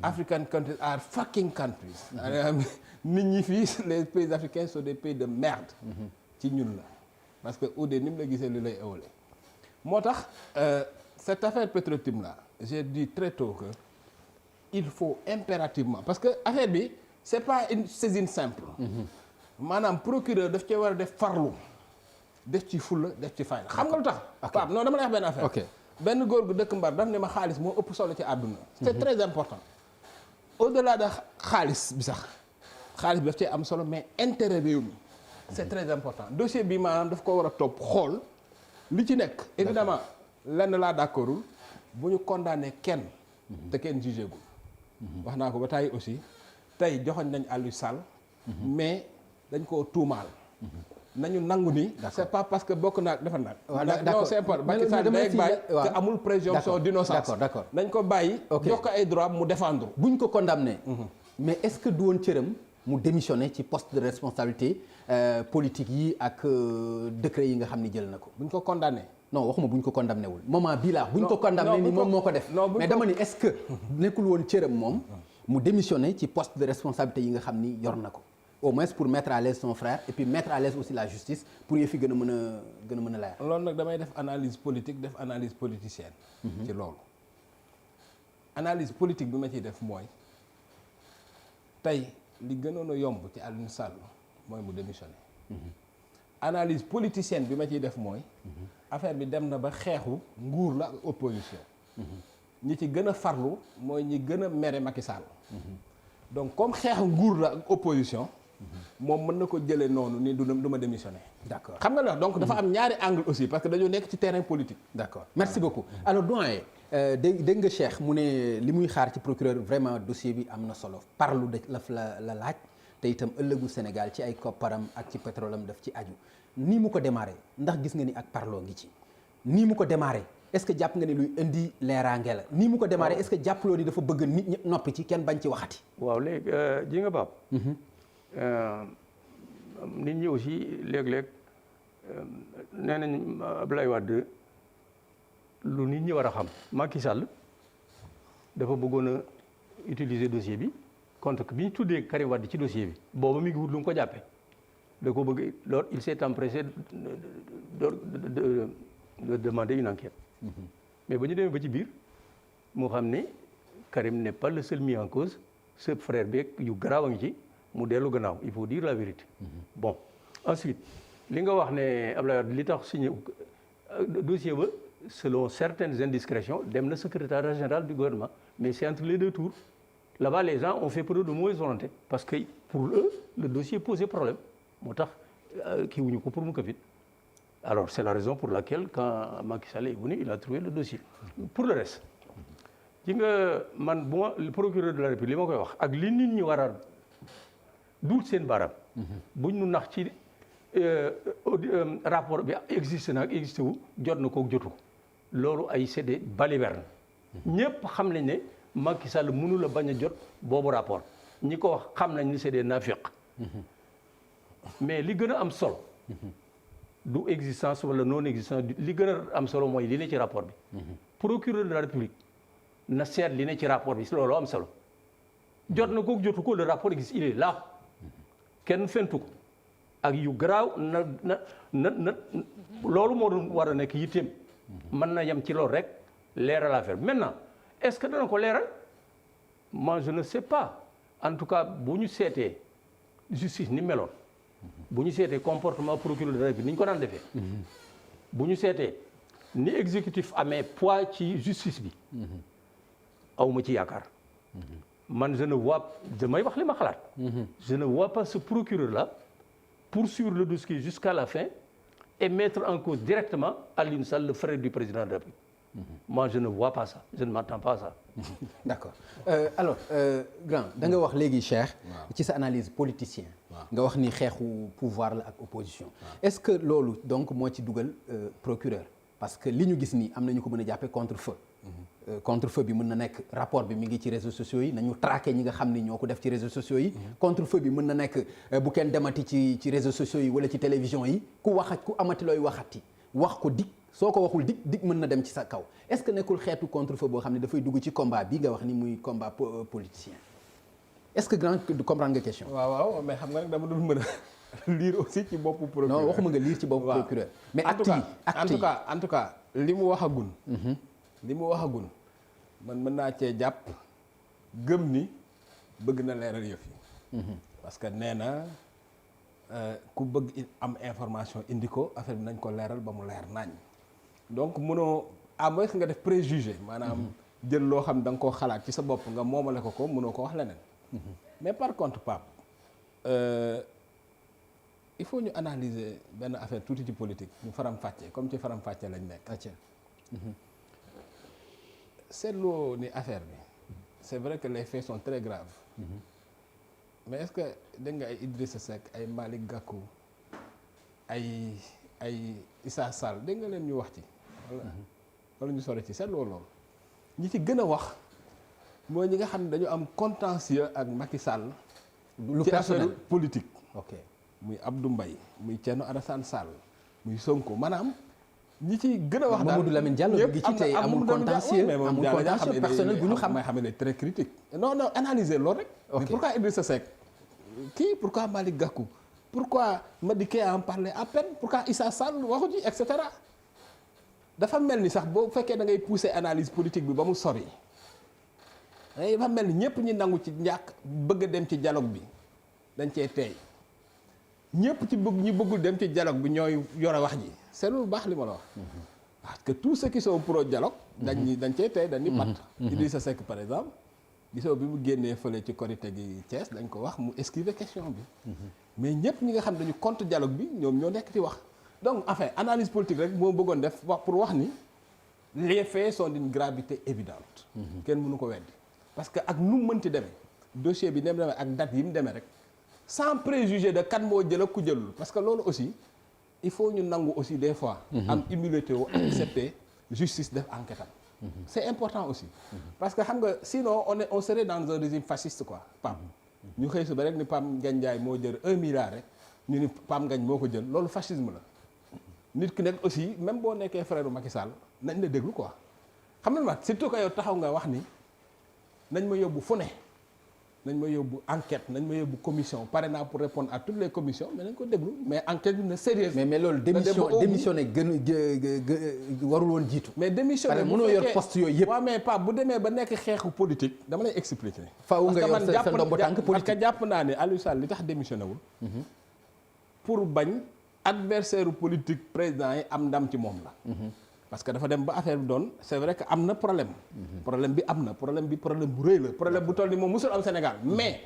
African countries are fucking countries. nit ñi fii les pays africains sont des pays de merde. ci ñun la parce que au ni mu la gisee li lay ëwale. moo tax cette affaire Petro-Tim là j'ai dit très tôt que il faut impérativement parce que affaire bi c'est pas une saisine simple. maanaam procureur daf cee war a def farlu def ci fulla def ci fayda xam nga lu tax. Pape non dama lay wax benn affaire. ok benn góor gu dëkk Mbar daf ne ma xaalis moo ëpp solo ci àdduna. c'est très important. au-delà de xaalis bi sax xaalis bi daf cee am solo mais intérêt réew mi. c'est très important dossier bi maanaam daf ko war a topp xool li ci nekk. évidemment lenn laa d'accordul bu ñu condamné kenn. te kenn jugé gul. wax naa ko ba tey aussi tey joxoñ nañ Aliou Sall. mais dañ koo tuumaal. nañu nangu ni. c'est pas parce que bokk naa defal naa. non c'est important Macky Sall day bàyyi te amul présomption d'innocence. d'accord nañ ko bàyyi. jox ko ay droit mu défendre. buñ ko condamné. mais est-ce que du woon cëram mu démissionné ci poste de responsabilité politique yi ak décret yi nga xam ni jël na ko. buñ ko condamné. non waxuma buñ ko condamné wul moment bii laa buñ ko condamné ni moom moo ko def. mais dama ni est-ce que nekkul woon cëram moom mu démissionné ci poste de responsabilité yi nga xam ni yor na ko. au moins pour mettre à l'aise son frère et puis mettre à l'aise aussi la justice pour yëf yi gën a mën a leer. loolu nag damay def analyse politique def analyse politicienne. ci loolu. analyse politique bi ma ciy def mooy tey li gënoon a yomb ci Aliou Sall mooy mu démissionner. analyse politicienne bi ma ciy def mooy. affaire bi dem na ba xeexu nguur la ak opposition. ñi ci gën a farlu mooy ñi gën a mere Macky Sall. donc comme xeexu nguur la ak opposition. moom mën na ko jëlee noonu ni du ma démissionner. d'accord xam nga la donc dafa am ñaari angle aussi parce que dañoo nekk ci terrain politique. d'accord merci beaucoup alors doyen dégg nga Cheikh mu ne li muy xaar ci procureur vraiment dossier bi am na solo parlu de la laaj te itam ëllëgu Sénégal ci ay kopparam ak ci pétrole am daf ci aju nii mu ko démarré ndax gis nga ni ak parloo ngi ci nii mu ko démarré est-ce que jàpp nga ni luy indi leeraange la nii mu ko démarré est-ce que jàppaloo ni dafa bëgg nit ñi noppi ci kenn bañ ci waxati. waaw léegi ji nga baab nit ñi aussi léeg-léeg nee nañ Abdoulaye Wade lu nit ñi war a xam Macky Sall dafa bëggoon a utiliser dossier bi contre bi ñu tuddee Karim Wade ci dossier bi booba mi ngi wut lu mu ko jàppee da ko bëgg loolu il s'est empressé de demander une enquête. Mais ba ñu demee ba ci biir moo xam ne Karim n'est pas le seul mis en cause ce frère beeg yu garaaw a ngi ci mu dellu gannaaw il faut dire la vérité. Bon ensuite li nga wax ne Abdoulaye Wade li tax signé dossier ba selon certaines indiscrétions dem na secrétaire général du gouvernement mais c'est entre les deux tours là-bas les gens ont fait preuve de mauvaise volonté parce que pour eux le dossier posait problème moo tax kii wuñu ko pour mu ko fit. Alors c'est la raison pour laquelle quand Macky Sall est venu il a trouvé le dossier. Pour le reste ji nga man bu ma le procureur de la République li ma koy wax ak li nit ñi war a duut seen baaraam. buñ nu nax ci rapport bi existé na ak existé wu jot na ko jotu ko loolu ay c'est des balivernes. ñëpp xam nañ ne Macky Sall mënu la bañ a jot boobu rapport ñi ko wax xam nañ ni c'est des nafiq. Mais li gën a am solo. du existence wala non existence li gën a am solo mooy li ne ci rapport bi. Procureur de la République na seet li ne ci rapport bi loolu am solo. jot na ko jotu ko le rapport existe il est là kenn fentu ko ak yu garaaw na loolu moo doon war a nekk yitteem. mën na yem ci loolu rek leeral affaire maintenant est-ce que dana ko leeral moi je ne sais pas en tout cas bu ñu seetee justice ni meloon. bu ñu seetee comportement procureur de la République ni ñu ko daan defee. bu ñu seetee ni exécutif amee poids ci justice bi. awma ci yaakaar. man je ne vois damay wax li ma xalaat. je ne vois pas ce procureur là poursuivre le dossier jusqu'à la fin et mettre en cause directement Aliou Sall le frère du président de la République. moi je ne vois pas ça je ne m'attends pas à ça. d'accord alors grand da nga wax léegi Cheikh. ci sa analyse politicien. nga wax ni xeexu pouvoir la ak opposition. est-ce que loolu donc moo ci dugal procureur parce que li ñu gis nii am na ñu ko mën a jàppee contre-feu. contre-feu bi mën na nekk rapport bi mi ngi ci réseaux sociaux yi nañu traqué ñi nga xam ni ñoo ko def ci réseaux sociaux yi. contre-feu bi mën na nekk bu kenn demati ci réseaux sociaux yi wala ci télévision yi ku amati looy waxati wax ko dig soo ko waxul dig mën na dem ci sa kaw est-ce que nekkul xeetu contre-feu boo xam ne dafay dugg ci combat bi nga wax ni muy combat politicien est-ce que grand comprendre nga question. waaw mais xam nga nag dama dul mën a lire aussi ci boppu procureur. non waxuma nga lire ci boppu procureur. mais acte yi en tout cas li mu waxagul. li mu waxagul man mën naa cee jàpp gëm ni bëgg na leeral yëf yi. parce que nee na ku bëgg am information indi ko affaire bi nañ ko leeral ba mu leer nañ donc mënoo à moins que nga def préjugé maanaam jël loo xam da nga koo xalaat ci sa bopp nga moomale ko mënoo ko wax leneen. mais par contre Pape il faut ñu analyser benn affaire tuuti ci politique ñu faram-fàccee comme ci faram-fàccee lañ nekk. seetloo ni affaire bi c'est vrai que les faits sont très graves. mais est-ce que dégg nga ay Idrissa Seck ay Malick Gakou ay Issa Sall dégg nga leen ñu wax ci. wala ñu sore ci seetloo loolu. ñi ci gën a wax mooy ñi nga xam ne dañu am contentieux ak Macky Sall. lu ci affaire politique. ok muy Abdou Mbaye muy Thierno Alassane Sall muy Sonko maanaam. ñi ci gën a wax daal Mamadou Lamine Diallo mi ngi ci tey amul contentieux personnel bu ñu xam may xam ne très critique non analyser loolu rek. mais pourquoi Idrissa Seck kii pourquoi Malick Gakou pourquoi Madické en parler à peine pourquoi Issa Sall waxu ci et cetera dafa mel ni sax boo fekkee da ngay pousser analyse politique bi ba mu sori dafa mel ni ñëpp ñi nangu ci ñàkk bëgg a dem ci dialogue bi dañ cee teey ñëpp ci bëgg ñi bëggul dem ci dialogue bi ñooy yore wax ji c'est lu baax li ma la wax. parce que tous ceux qui sont pro dialogue. dañ cee tey dañ ni pat. Idrissa Seck par exemple. gisoo bi mu génnee fële ci Korité gi Thiès dañ ko wax mu esquiver question bi. mais ñëpp ñi nga xam dañu contre dialogue bi ñoom ñoo nekk ci wax. donc enfin analyse politique rek moo bëggoon def wax pour wax ni les faits sont d'une gravité évidente. kenn mënu ko weddi. parce que ak nu mu mënti demee dossier bi ni mu demee ak date yi mu demee rek sans préjuger de kan moo jël ak ku jëlul parce que loolu aussi il faut ñu nangu aussi des fois. am humilité wu accepter justice def enquête am. c'est important aussi. parce que xam nga sinon on serait dans un régime fasciste quoi PAM. ñu xëy suba rek ni PAM Ngagne Ndiaye moo jël 1 milliard rek ñu ni PAM Ngagne moo ko jël loolu fascisme la. nit ki nag aussi même boo nekkee frère Macky Sall nañ la déglu quoi xam nga ma surtout que yow taxaw nga wax ni nañ ma yóbbu fu ne nañ ma yóbbu enquête nañ ma yóbbu commission pare naa pour répondre à toutes les commissions mais nañ ko déglu mais enquête bi na sérieuse. mais loolu démissionné warul woon jiitu. mais démissionné mënoo yor poste yooyu yëpp. waaw mais Pape bu demee ba nekk xeexu politique dama lay expliquer. faaw nga yor sa ndombo tànk politique parce que jàpp naa ne Aliou Sall li tax démissionné wul. pour bañ adversaire politique président yi am ndam ci moom la. parce que dafa dem ba affaire bi doon c'est vrai que am na problème. problème bi am na problème bu rëy la problème bu toll ni moom musul am Sénégal mais.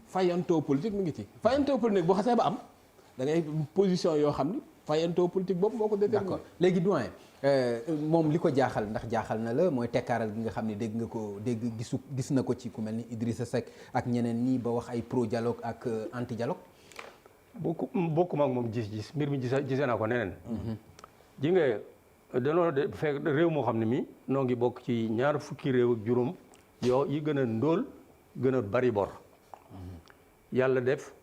fayantoo politique mi ngi ci. fayantoo politique boo xasee ba am da ngay position yoo xam ni fayantoo politique boobu moo ko déterminé. d'accord léegi doyen moom li ko jaaxal ndax jaaxal na la mooy tekkaaral gi nga xam ne gis na ko ci ku mel ni Idrissa Seck ak ñeneen ñi ba wax ay pro dialogue ak anti dialogue. bokkuma ak moom gis-gis mbir mi gisee naa ko neneen. ji nga. danoo de fekk réew moo xam ne mi noo ngi bokk ci ñaar fukki réew ak juróom yi gën a ndóol gën a bari bor yàlla def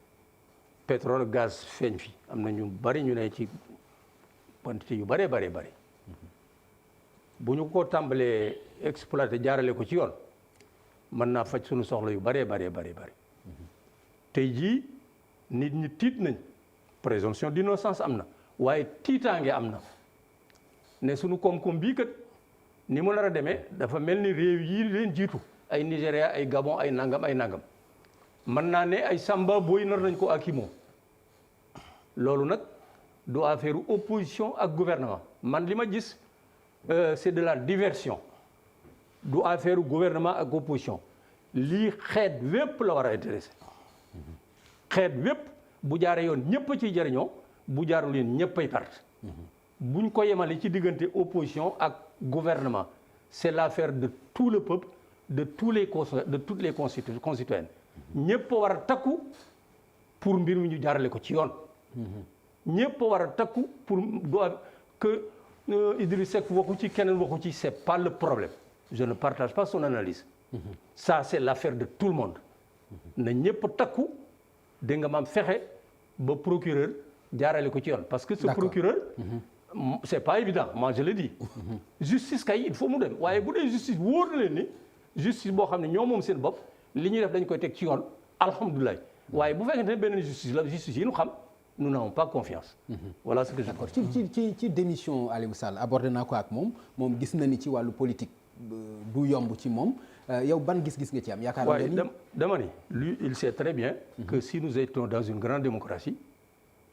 pétrole gaz feeñ fi am na ñu bari ñu ne ci quantité yu bëree bari bu ñu ko tàmbalee exploité jaarale ko ci yoon mën naa faj suñu soxla yu bëree bari tey jii nit ñi tiit nañ présomption d'innocence am na waaye tiitaange am na ne sunu koom-koom bii kat ni mu nar a demee dafa mel ni réew yi leen jiitu ay Nigéria ay Gabon ay nangam mën naa ne ay Samba booy nar nañ ko ak moo loolu nag du affaire opposition ak gouvernement man li ma gis c'est de la diversion du affaire gouvernement ak opposition lii xeet wépp la war a intéressé xeet wépp bu jaaree yoon ñëpp a ciy jëriñoo bu jaarul yoon ñëpp ay perte. buñ ko yemale ci diggante opposition ak gouvernement c'est l'affaire de tout le peuple de toutes les concitoyennes ñëpp war a takku pour mbir mi ñu jaarale ko ci yoon ñëpp war a takku pour que Idriss Seck waxu ci keneen waxu ci c'est pas le problème je ne partage pas son analyse ça c'est l'affaire de tout le monde na ñëpp takku dégg nga maam fexe ba procureur jaarale ko ci yoon parce que ce procureur c'est pas évident moi je le dis justice kay il faut mu dem waaye bu dee justice wóor na leen ni justice boo xam ne ñoo moom seen bopp li ñuy def dañ koy teg ci yoon alhamdulilah waaye bu fekkente ne beneen justice la justice yi ñu xam nous n'avons pas confiance. Voilà ce que je pense. ci démission Aliou Sall abordé naa ko ak moom gis na ni ci wàllu politique du yomb ci moom yow ban gis-gis nga ci am yaakaar nga ni dama ni lui il sait très bien que si nous étions dans une grande démocratie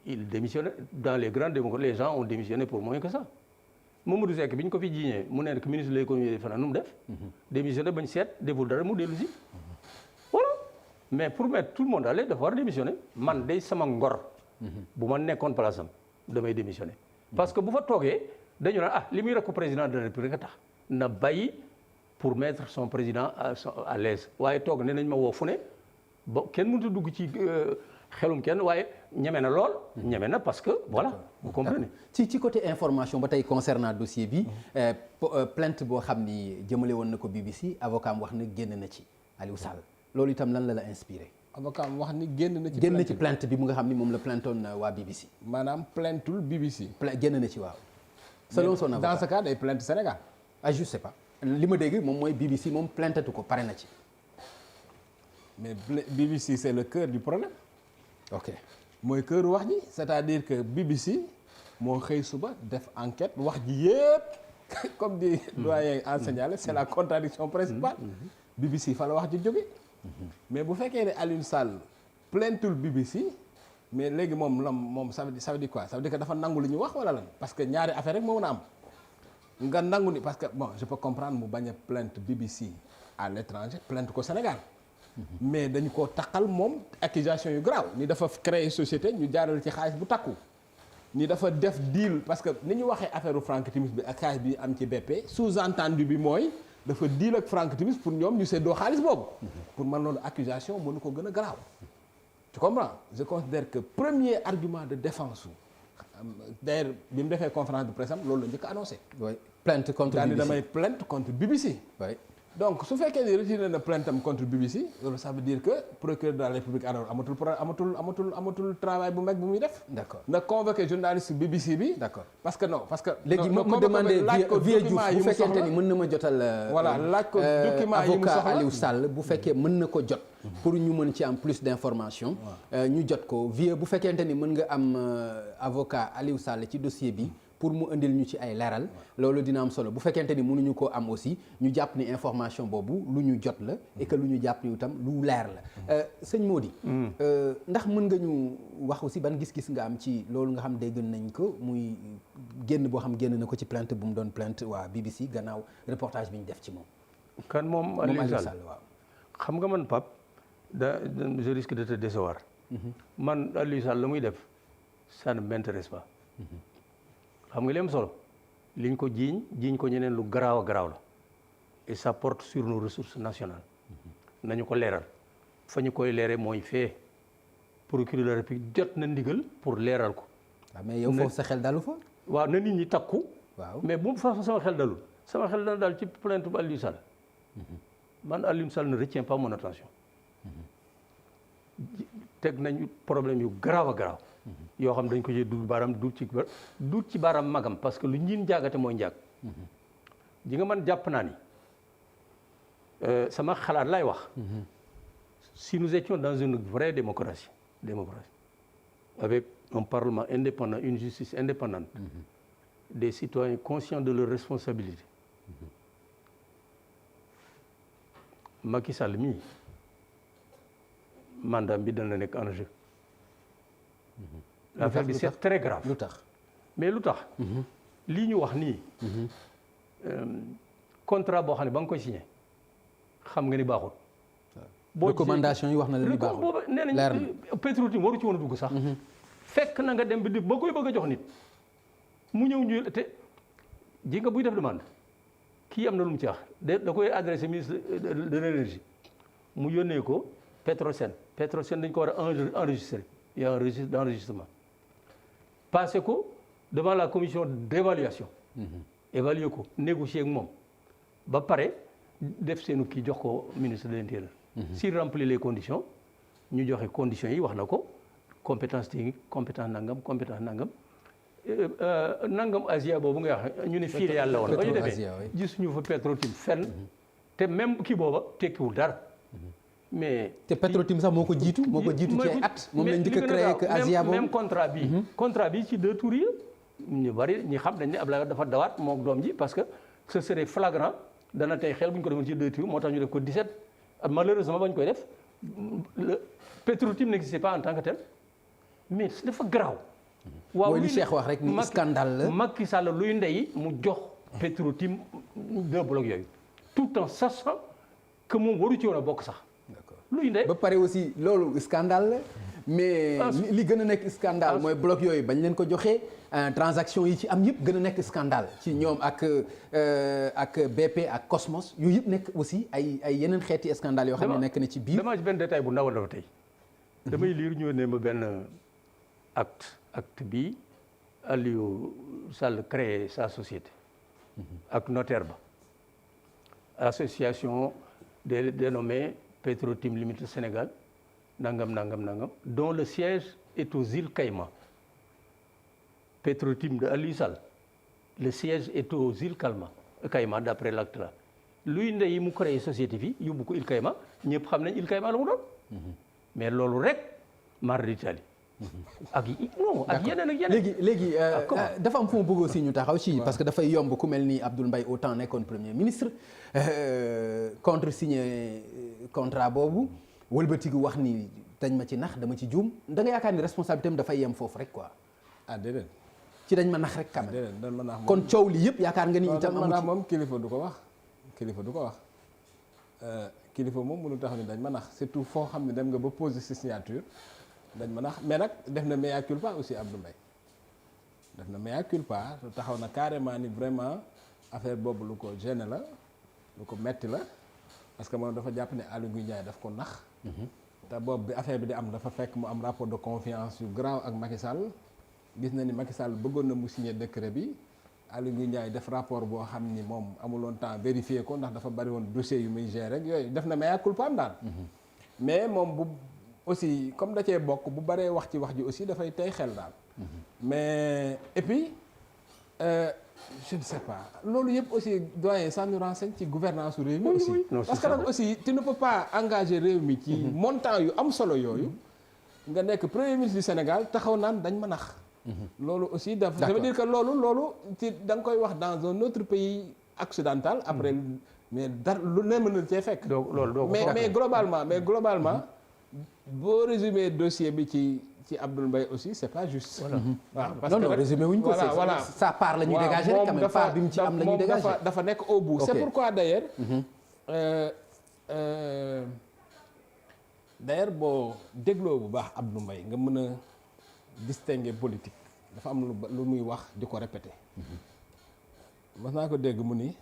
il démissionnait dans les grandes démocraties les gens ont démissionné pour moins que ça Mamadou Seck bi ñu ko fi jiiñee mu nekk ministre de l'économie et des finances nu mu def démissionné bañ seet deful dara mu dellu si voilà mais pour mettre tout le monde à l'aise dafa war a démissionner man day sama ngor bu ma nekkoon place am damay démissionner parce que bu fa toogee dañu naan li muy rekk président de la République a tax na bàyyi pour mettre son président à l'aise waaye toog ne nañ ma woo fu ne ba kenn mënut a dugg ci xelum kenn waaye ñeme na lool ñeme na parce que voilà vous comprenez ci côté information ba tey concernant dossier bi plainte boo xam ni jëmale woon na ko BBC avocat am wax na génn na ci Aliou Sall loolu itam lan la inspiré avocat am wax ni génn na ci plainte bi mu nga xam ni moom la plaintoon waa BBC maanaam plaintul BBC génn na ci waaw selon son avocat dans ce cas day plainte Sénégal je sais pas li ma dégg moom mooy BBC moom plaintatu ko pare na ci mais BBC c'est le cœur du problème ok mooy cœur wax ji c'est-à-dire que BBC moo xëy suba def enquête wax ji yëpp comme dit doyen enseignant c'est la contradiction principale BBC fa la wax ji jóge mais bu fekkee ne Aliou Sall plaintul BBC mais léegi moom ça veut dire quoi ça veut dire que dafa nangu li ñu wax wala lan parce que ñaari affaire rek moo mën a am nga nangu ni parce que bon je peux comprendre mu bañ a plainte BBC à l'étranger plainte ko Sénégal mais dañu koo taqal moom accusation yu grave ni dafa créer société ñu jaarale ci xaalis bu takku ni dafa def deal parce que ni ñu waxee affaire Frank Timis bi ak xaalis bi am ci BP sous-entendu bi mooy dafa deal ak Frank Timis pour ñoom ñu séddoo xaalis boobu pour man loolu accusation mënu ko gën a grave tu comprends je considère que premier argument de défense d'ailleurs bi mu defee conférence de presse am loolu la njëkk a annoncé. oui plainte contre daal BBC ni damay plainte contre BBC. oui donc su fekkee ni retiré na plainte am contre BBC loolu ça veut dire que procureur de la République alors amatul travail bu mag bu muy def. d'accord na convoqué journaliste BBC bi. d'accord parce que non parce que. léegi ma demandé Vieux Diouf bu fekkente ni mën na ma jotal. voilà laaj ko document yi mu soxla avocat Aliou Sall bu fekkee mën na ko jot. pour ñu mën ci am plus d'information. ñu jot ko Vieux bu fekkente ni mën nga am avocat Aliou Sall ci dossier bi. pour mu indil ñu ci ay leeral loolu dina am solo bu fekkente ni mënuñu koo am aussi ñu jàpp ni information boobu lu ñu jot la et que lu ñu jàpp ni itam lu leer la sëñ Mody ndax mën nga ñu wax aussi ban gis-gis nga am ci loolu nga xam dégg nañ ko muy génn boo xam génn na ko ci plainte bu mu doon plainte waa BBC gannaaw reportage bi ñu def ci moom kan moom Aliou Sall waaw xam nga man Pape je risque de te décevoir man Aliou Sall la muy def ça ne m'intéresse pas xam nga li am solo liñ ko jiiñ ko ñeneen lu garaaw a garaaw la et ça porte sur nos ressources nationales nañu ko leeral fa ñu koy leere mooy fee procureur de la République jot na ndigal pour leeral ko. waaw mais yow foofu sa xel dalu fa. waaw na nit ñi takku. waaw mais bu fa sama xel dalul sama xel dana daal ci plainte bu Aliou Sall man Aliou Sall ne retient pas mon attention teg nañu problème yu garaaw a garaaw. yoo xam dañ ko jël dugg baaraam du ci baaraam magam parce que lu ñiin njaagate mooy njaag ji nga man jàpp naa ni sama xalaat lay wax si nous étions dans une vraie démocratie avec un parlement indépendant une justice indépendante des citoyens conscients de leurs responsabilités Macky Sall mii mandat bi dana nekk en jeu l'affaire bi c'est très grave lu tax mais lu tax lii ñu wax nii contrat boo xam ne ba nga koy signé xam nga ni baaxul recommandation yi wax na la ni baaxul booba nee nañ Petro-Tim waru ci woon a dugg sax fekk na nga dem bi di ba koy bëgg a jox nit mu ñëw ñu te ji nga buy def demande kii am na lu mu ci wax da koy adressé ministre de l'énergie mu yónnee ko Petrosen dañ ko war a enregistrer il y a un registre d'enregistrement passé ko devant la commission d'évaluation évaluer ko négocier ak moom ba pare def seenu kii jox ko ministre de l'intérieur s'il remplit les conditions ñu joxe conditions yi wax na ko compétence technique compétence nangam nangam Asia boobu nga wax ñu ne filiale la woon ba ñu defee gisuñu fa Petro-Tim fenn te même kii booba tekkiwul dara mais te Petro-Tim sax moo ko jiitu ci ay at moom lañ njëkk a créé que Asia boobu même contrat bi ci 2 tours yi ñu bari ñi xam dañ ne Abdoulaye dafa dawaat moom doom ji parce que ce serait flagrant dana tey xel bu ñu ko defoon ci 2 tours moo tax ñu def ko 17 malheureusement bañ koy def Petro-Tim n'existait pas en tant que tel mais dafa garaaw waaw li Cheikh wax rek ni scandale la Macky Sall luy ndey mu jox Petro-Tim 2 blocs yooyu tout en sachant que moom waru ci woon a bokk sax luy ndey ba pare aussi loolu scandale la mais li gën a nekk scandale mooy bloc yooyu bañ leen ko joxee transaction yi ci am yëpp gën a nekk scandale ci ñoom ak BP ak Cosmos yooyu yëpp nekk aussi ay yeneen xeeti scandale yoo xam ne nekk na ci biir dama ci benn détail bu ndaw la tey damay liir ñu ne ma benn acte bi Aliou Sall créé sa société ak notaire ba association dénommée Petro-Tim Limited Sénégal nangam dont le siège est aux îles Caïmans Petro-Tim de Aliou Sall le siège est aux îles Caïmans d'après l'acte là luy ndey mu créé société bi yóbbu ko îles Caïmans ñëpp xam nañ îles Caïmans la mu doon mais loolu rek mar d'Italie ak yeneen léegi dafa am fu mu bëgg aussi ñu taxaw ci parce que dafay yomb ku mel ni Abdoul Mbaye au temps nekkoon premier ministre contre signer contrat boobu wëlbatigu wax ni dañ ma ci nax dama ci juum da nga yaakaar ni responsabilité am dafay yem foofu rek quoi. ah déedéet. ci dañ ma nax rek quand même. déedéet dañ ma nax moom kon coow li yëpp yaakaar nga ni itam dañ ma amu nax ci. moom kilifa du ko wax. kilifa du ko wax kilifa moom mënu tax ni dañ ma nax surtout foo xam ne dem nga ba poser sa signature dañ ma nax mais nag def na mea culpa aussi Abdou Mbaye def na mea culpa taxaw na carrément ni vraiment affaire boobu lu ko gêné la lu ko metti la parce que moom dafa jàpp ne Aly Ngouille Ndiaye daf ko nax te boobu bi affaire bi di am dafa fekk mu am rapport de confiance yu grave ak Macky Sall gis na ni Macky Sall bëggoon na mu signer décret bi Aly Ngouille Ndiaye def rapport boo xam ni moom amuloon temps vérifier ko ndax dafa bari woon dossier yu muy gérer rek yooyu def na mea culpa am daal mais moom bu aussi comme da cee bokk bu baree wax ci wax ji aussi dafay tey xel daal mais et puis je ne sais pas loolu yëpp aussi doyen ça nous renseigne ci gouvernance su réew mi aussi parce que nag aussi tu ne peux pas engager réew mi ci montant yu am solo yooyu nga nekk premier ministre du Sénégal taxaw naan dañ ma nax loolu aussi dafa ça veut dire que loolu ci da nga koy wax dans un autre pays occidental après mais dara lu ne mën na cee fekk mais globalement boo résumé dossier bi ci Abdoul Mbaye aussi c'est pas juste. waaw parce que non résumé wuñ ko voilà ça part la ñuy dégager rek quand même part bi mu ci am la ñuy dégager dafa nekk au bout. c'est pourquoi d'ailleurs boo dégloo bu baax Abdoul Mbaye nga mën a distinguer politique dafa am lu muy wax di ko répéter. mas naa ko dégg mu ni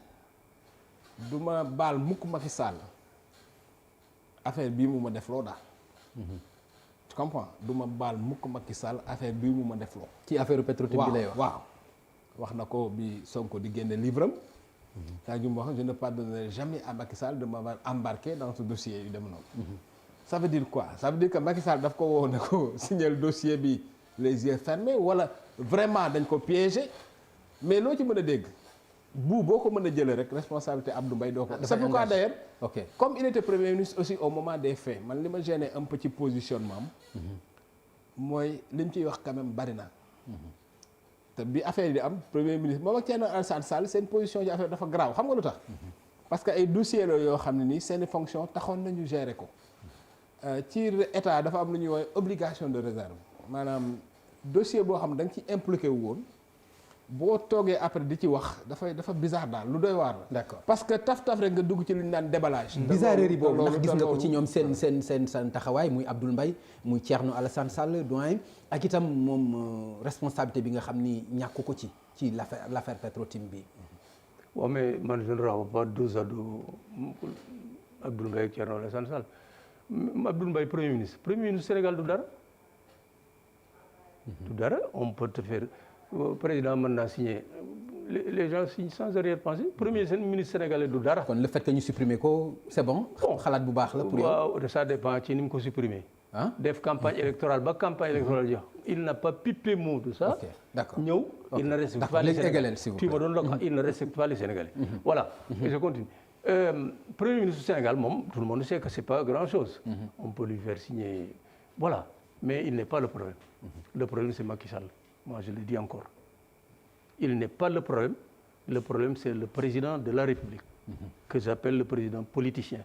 du ma baal mukk Macky Sall affaire bii mu ma def loo daal. tu comprends du ma baal mukk Macky Sall affaire bii mu ma def loo. ci affaire Petro-Tim bi lay wax waaw wax na ko bi Sonko di génne livre am. saa ju mu wax je ne pardonnerai jamais à Macky Sall de m'avoir embarqué dans ce dossier yu dem noonu. ça veut dire quoi ça veut dire que Macky Sall daf ko woo ne ko signer dossier bi les yeux fermés wala vraiment dañ ko piéger mais loo ci mën a dégg. boo ko mën a jëlee rek responsabilité Abdou Mbaye doo ko. c'est pourquoi d'ailleurs comme il était premier ministre aussi au moment des faits man li ma gêné un peu ci positionnement am. mooy li mu ciy wax quand même bari na. te bi affaire yi di am premier ministre moom ak Thierno Alassane Sall seen position ci affaire dafa garaaw xam nga lu tax. parce que ay dossiers la yoo xam ne nii seeni fonction taxoon nañu gérer ko. ci état dafa am lu ñuy woowee obligation de réserve maanaam dossier boo xam ne da nga ci impliqué wu woon. boo toogee après di ci wax dafa bizarre daal lu doy waar la. d'accord parce que taf rek nga dugg ci lu ñu naan déballage. bizarrerie boobu ndax gis nga ko ci ñoom seen taxawaay muy Abdoul Mbaye muy Thierno Alassane Sall doyen ak itam moom responsabilité bi nga xam ni ñàkk ko ci l'affaire Petro-Tim bi. waaw mais man je ne renvoie pas dos à dos Abdoul Mbaye ak Thierno Alassane Sall Abdoul Mbaye premier ministre Sénégal du dara. du dara on peut te faire. président mën naa signer les gens signent sans arrière-pensée premier ministre sénégalais du dara. kon le fait que ñu supprimer ko c'est bon. xalaat bu baax la pour yow. waaw ça dépend ci ni mu ko supprimer. def campagne électorale ba campagne électorale jox il n'a pas pipé mot de ça. ok d'accord ñëw il ne respecte pas les Sénégalais. tu me donnes la il ne respecte pas les Sénégalais. voilà et je continue. premier ministre du Sénégal moom tout le monde sait que c'est pas grand-chose. on peut lui faire signer voilà mais il n'est pas le problème. le problème c'est Macky Sall. Moi, je le dis encore. Il n'est pas le problème. Le problème, c'est le président de la République, que j'appelle le président politicien.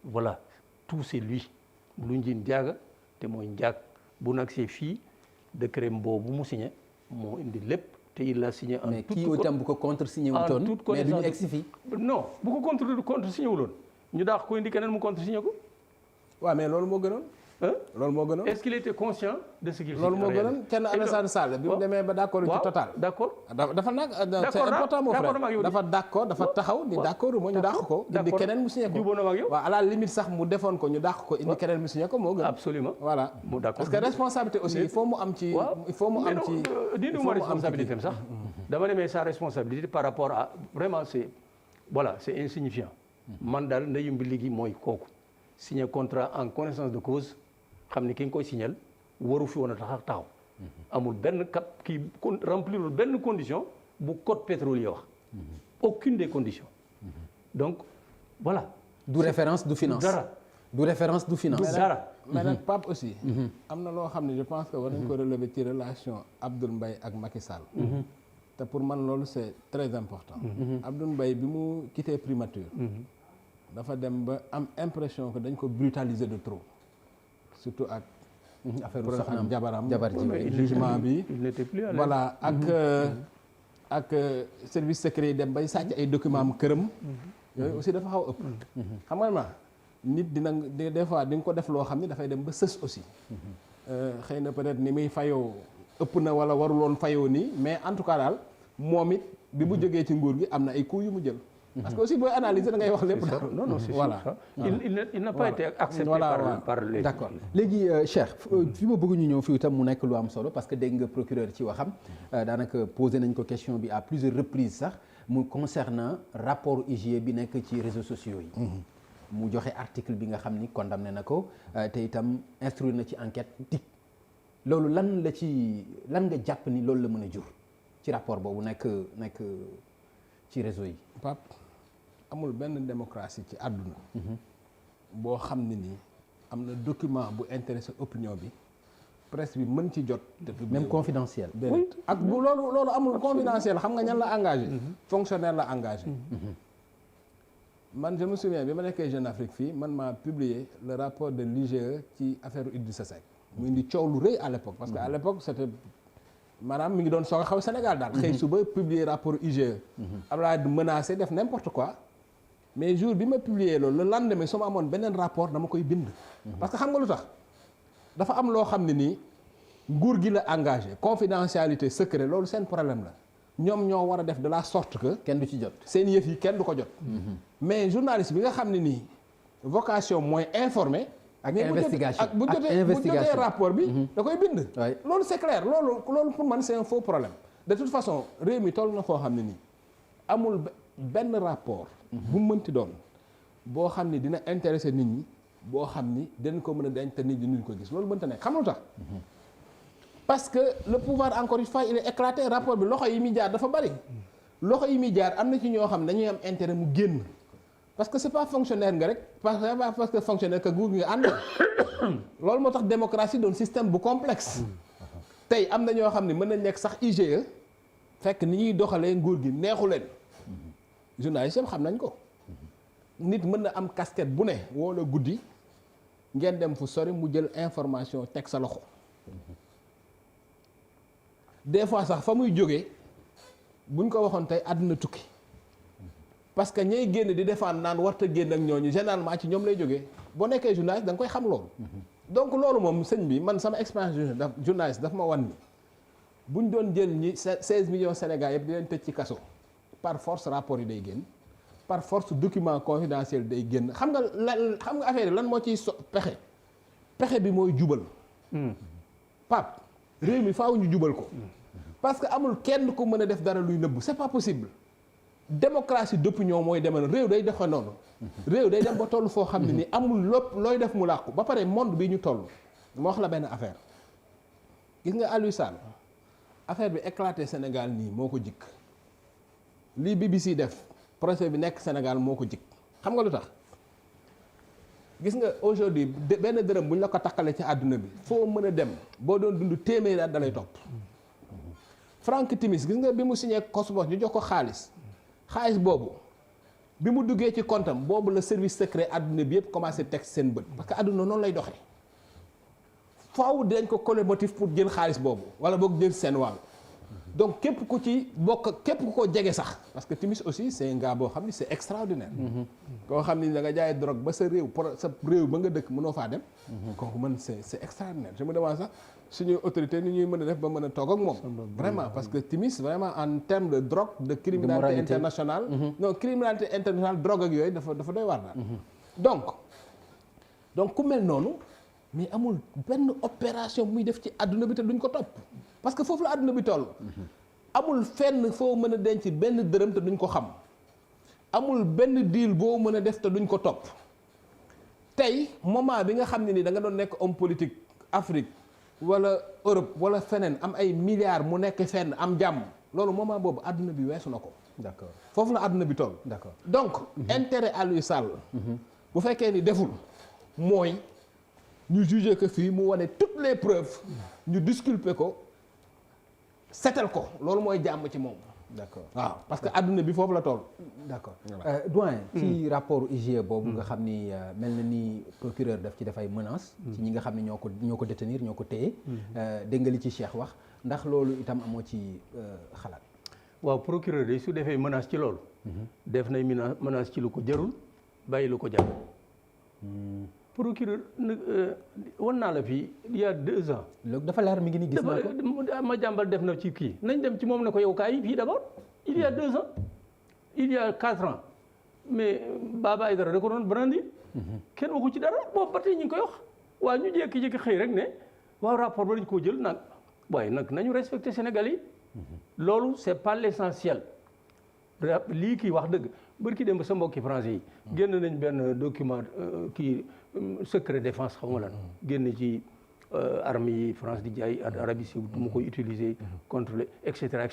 Voilà. Tout, c'est lui. Blundin Diaga, te mooy Ndiak, bu nag c'est fii décret boobu mu signé moo indi lépp te il l'a signé en toute mais kii itam bu ko contre signé wutoon mais duñu egg si fii. non bu ko contre signé wuloon ñu daax ko indi keneen mu contre signé ko. waaw mais loolu moo gënoon. loolu moo gënoon. est-ce qu'il était conscient de ce qu'il loolu moo gënoon Thierno Alassane Sall bi mu demee ba d'accord ci total. d'accord dafa nag c'est important mon frère dafa d'accord dafa taxaw ni d'accord moo ñu dàq ko indi keneen mu signé ko. jubóo na ak yow waaw à la limite sax mu defoon ko ñu dàq ko indi keneen mu signé ko moo gën. absolument voilà mu d'accord parce que responsabilité aussi il faut mu am ci. il faut mu am ci dindi ma responsabilité am sax. dama ne mais sa responsabilité par rapport à vraiment c'est voilà c'est insignifiant. man daal ndeyu mbili gi mooy kooku signé contrat en connaissance de cause. xam ni ki nga koy signal waru fi woon a taxaw amul benn kii remplirul benn condition bu code pétrolier wax aucune des conditions donc voilà. du référence du finance dara du référence du finance dara. mais nag Pape aussi. am na loo xam ne je pense que war nañ ko relever ci relation Abdoul Mbaye ak Macky Sall. te pour man loolu c'est très important. Abdoul Mbaye bi mu quitté primature. dafa dem ba am impression que dañ ko brutaliser de trop surtout ak affaire problème soxnaam ak jabaram jabar ji jugement bi il n'était plus à l'aise. voilà ak service secret yi dem bay sàcc ay documents am këram yooyu aussi dafa xaw a ëpp xam nga ma nit dina des fois di nga ko def loo xam ne dafay dem ba sës aussi xëy na peut-être ni muy fayoo ëpp na wala waruloon fayoo nii mais en tout cas daal moom it bi mu jógee ci nguur gi am na ay coups yu mu jël parce que aussi booy analyser da ngay wax lépp daal non non c'est voilà sûr ça. Il n'a pas été accepté Voilà, par les. d'accord léegi Cheikh fi ma bëgg ñu ñëw fii itam mu nekk lu am solo parce que dégg nga procureur ci waxam daanaka posé nañ ko question bi à plusieurs reprises sax mu concernant rapport IGE bi nekk ci réseaux sociaux yi mu joxe article bi nga xam ni condamné na ko te itam instruire na ci enquête dik loolu lan nga jàpp ni loolu la mën a jur ci rapport boobu nekk ci réseau yi Pape amul benn démocratie ci àdduna boo xam ne nii am na document bu intéressé opinion bi presse bi mën ci jot te même confidentiel déedéet ak bu loolu amul confidentiel xam nga ñan la engagé fonctionnaire la engagé man je me souviens bi ma nekkee Jeune Afrique fii man maa publié le rapport de l'IGE ci affaire Idrissa Seck mu indi coow lu rëy à l'époque parce que à l'époque c'était maanaam mi ngi doon soog a xaw Sénégal daal xëy suba publier rapport IGE Abdoulaye menacé def n'importe quoi mais jour bi ma publier loolu le lendemain su ma amoon beneen rapport dama koy bind parce que xam nga lu tax dafa am loo xam ne nii nguur gi la engagé confidentialité secret loolu seen problème la ñoom ñoo war a def de la sorte que kenn du ci jot seen yëf yi kenn du ko jot mais journaliste bi nga xam ne nii vocation mooy informer ak investigation bu jotee rapport bi da koy bind loolu c'est clair loolu pour man c'est un faux problème de toute façon réew mi toll na foo xam ne nii amul benn rapport bu mu mënti doon boo xam ni dina intéresser nit ñi boo xam ni dañ ko mën a denc te nit ñi duñ ko gis loolu mënta nekk xam lu tax parce que le pouvoir encore une fois il est éclaté rapport bi loxo yi muy jaar dafa bari loxo yi muy jaar am na ci ñoo xam ne dañuy am intérêt mu génn parce que c'est pas fonctionnaire nga rek parce que fonctionnaire que nguur nga ànd loolu moo tax démocratie doon système bu complexe tey am na ñoo xam ne mën nañ nekk sax IGE fekk ni ñuy doxalee nguur gi neexu leen journaliste yëpp xam nañ ko nit mën na am casquette bu ne woo la guddi ngeen dem fu sori mu jël information teg sa loxo des fois sax fa muy jógee buñ ko waxoon tey àdduna tukki parce que ñay génn di défendre naan warta génn ak ñooñu généralement ci ñoom lay jógee boo nekkee journaliste da nga koy xam loolu donc loolu moom sëñ bi man sama expérience journaliste daf ma wan ni buñ doon jël ñi 16 millions Sénégal yëpp di leen tëj ci kaso par force rapport yi day génn par force document confidentiel day génn xam nga affaire yi lan moo ciy pexe bi mooy jubal Pape réew mi faaw ñu jubal ko parce que amul kenn ku mën a def dara luy nëbbu c'est pas possible démocratie d'opinion mooy demee réew day defe noonu réew day dem ba toll foo xam ne ni amul lépp looy def mu làqu ba pare monde bi ñu toll moo wax la benn affaire gis nga Aliou Sall affaire bi éclaté Sénégal nii moo ko jikk lii BBC def procès bi nekk Sénégal moo ko jikk xam nga lu tax gis nga aujourd'hui benn dërëm bu ñu la ko takkale ci àdduna bi foo mën a dem boo doon dund téeméeri at da lay topp Frank Timis gis nga bi mu signé Cosmos ñu jox ko xaalis boobu bi mu duggee ci comptam boobu la service secret àdduna bi yëpp commencé teg seen bët parce que àdduna noonu lay doxee faaw dañ ko coller motif pour jël xaalis boobu wala boog jël seen wàll donc képp ku ci bokk képp ku ko jege sax parce que Timis aussi c'est un gars boo xam ni c'est extraordinaire koo xam ni da nga jaay drogue ba sa réew ba nga dëkk mënoo faa dem kooku man c'est extraordinaire je me demande sax suñu autorité ni ñuy mën a def ba mën a toog ak moom vraiment parce que Timis vraiment en termes de drogue de criminalité internationale non criminalité internationale drogue ak yooyu dafa doy war daal donc ku mel noonu mais amul benn opération muy def ci àdduna bi te duñ ko topp parce que foofu la àdduna bi toll amul fenn foo mën a denc benn dërëm te duñ ko xam amul benn deal boo mën a def te duñ ko topp tey moment bi nga xam ne ni da nga doon nekk homme politique Afrique wala Europe wala feneen am ay milliards mu nekk fenn am jàmm loolu moment boobu àdduna bi weesu na ko d'accord foofu la àdduna bi toll d'accord donc intérêt Aliou Sall bu fekkee ni deful mooy ñu juger que fii mu wane toutes les preuves ñu disculper ko setal ko loolu mooy jàmm ci moom d'accord waaw parce que adduna bi foofu la toll. d'accord doyen ci rapport IGE boobu nga xam ni mel na ni procureur daf ci def ay menaces. ci ñi nga xam ne ñoo ko détenir ñoo ko téye. dégg nga li ci Cheikh wax ndax loolu itam amoo ci xalaat. waaw procureur yi su defee menace ci loolu. def nay menace ci lu ko jarul bàyyi lu ko jar. procureur wan naa la fii il y a 2 ans. loolu dafa leer mi ngi ni gis naa ko ma jàmbal def na ci kii nañ dem ci moom ne ko yow kaay fii d'abord il y a 2 ans il y a 4 ans mais Baba Aïdara da ko doon brandi kenn waxu ci dara boobu ba tey ñu ngi koy wax waaw ñu jékki-jékki xëy rek ne waaw rapport ba dañ koo jël nag waaye nag nañu respecté Sénégal yi loolu c'est pas l'essentiel lii kii wax dëgg bërki dem ba sa mbokki français yi génn nañ benn document kii secret défense xaw ma lan génn ci armes yi France di jaay Arabie Saoudite mu koy utiliser contre les et cetera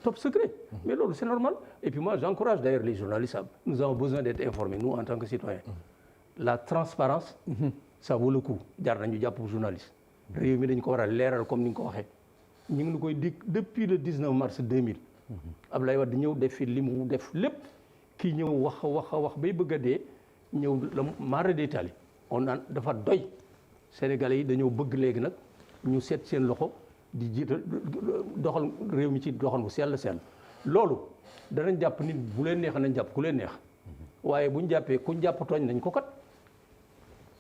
top secret mais loolu c'est normal et puis moi j'encourage d'ailleurs les journalistes nous avons besoin d'être informés nous en tant que citoyens la transparence ça vaut le coup jar nañu jàpp journaliste réew mi dañ ko war a leeral comme ni nga ko waxee ñu ngi lu koy dig depuis le 19 mars 2000 Abdoulaye Wade ñëw def fi li mu def lépp kii ñëw wax bay bëgg a dee ñëw la mara d'Italie on naan dafa doy Sénégalais yi dañoo bëgg léegi nag ñu seet seen loxo di jiital doxal réew mi ci doxal bu sell loolu danañ jàpp nit bu leen neex nañ jàpp ku leen neex waaye buñ jàppee kuñ jàpp tooñ nañ ko kat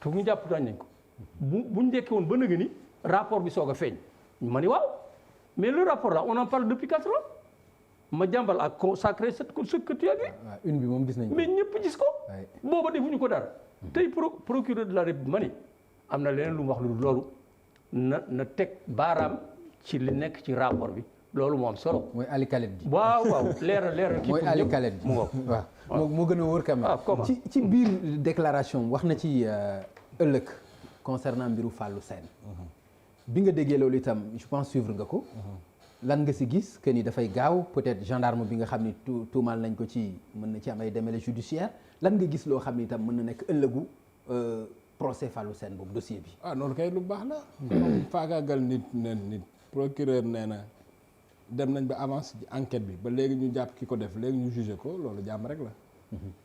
te ñu jàpp tooñ nañ ko buñ dekkee woon ba nëgë ni rapport bi soog a feeñ ma ni waaw mais le rapport là on en parle depuis 4 ans ma jàmbal ak consacré ce que tu as vu. une bi moom gis nañ ko mais ñëpp gis ko. booba defuñu ko dara. tey procureur de la République ma ni am na leneen lu mu wax lu loolu na teg baaraam ci li nekk ci rapport bi loolu moo am solo. mooy Ali Khaled ji. waaw leeral kii mooy Ali Khaled ji waaw moo gën a wóor quand même. ci biir déclaration wax na ci ëllëg concernant mbiru Fallou Sène. bi nga déggee loolu itam je pense suivre nga ko. lan nga si gis que ni dafay gaaw peut-être gendarme bi nga xam ni tuumaal nañ ko ci mën na ci am ay démêlés judiciaires lan nga gis loo xam ni itam mën na nekk ëllëgu procès Fallou Sène boobu dossier bi. noonu kay lu baax la. faagaagal nit procureur nee na dem nañ ba avance ci enquête bi ba léegi ñu jàpp ki ko def léegi ñu jugé ko loolu jàmm rek la.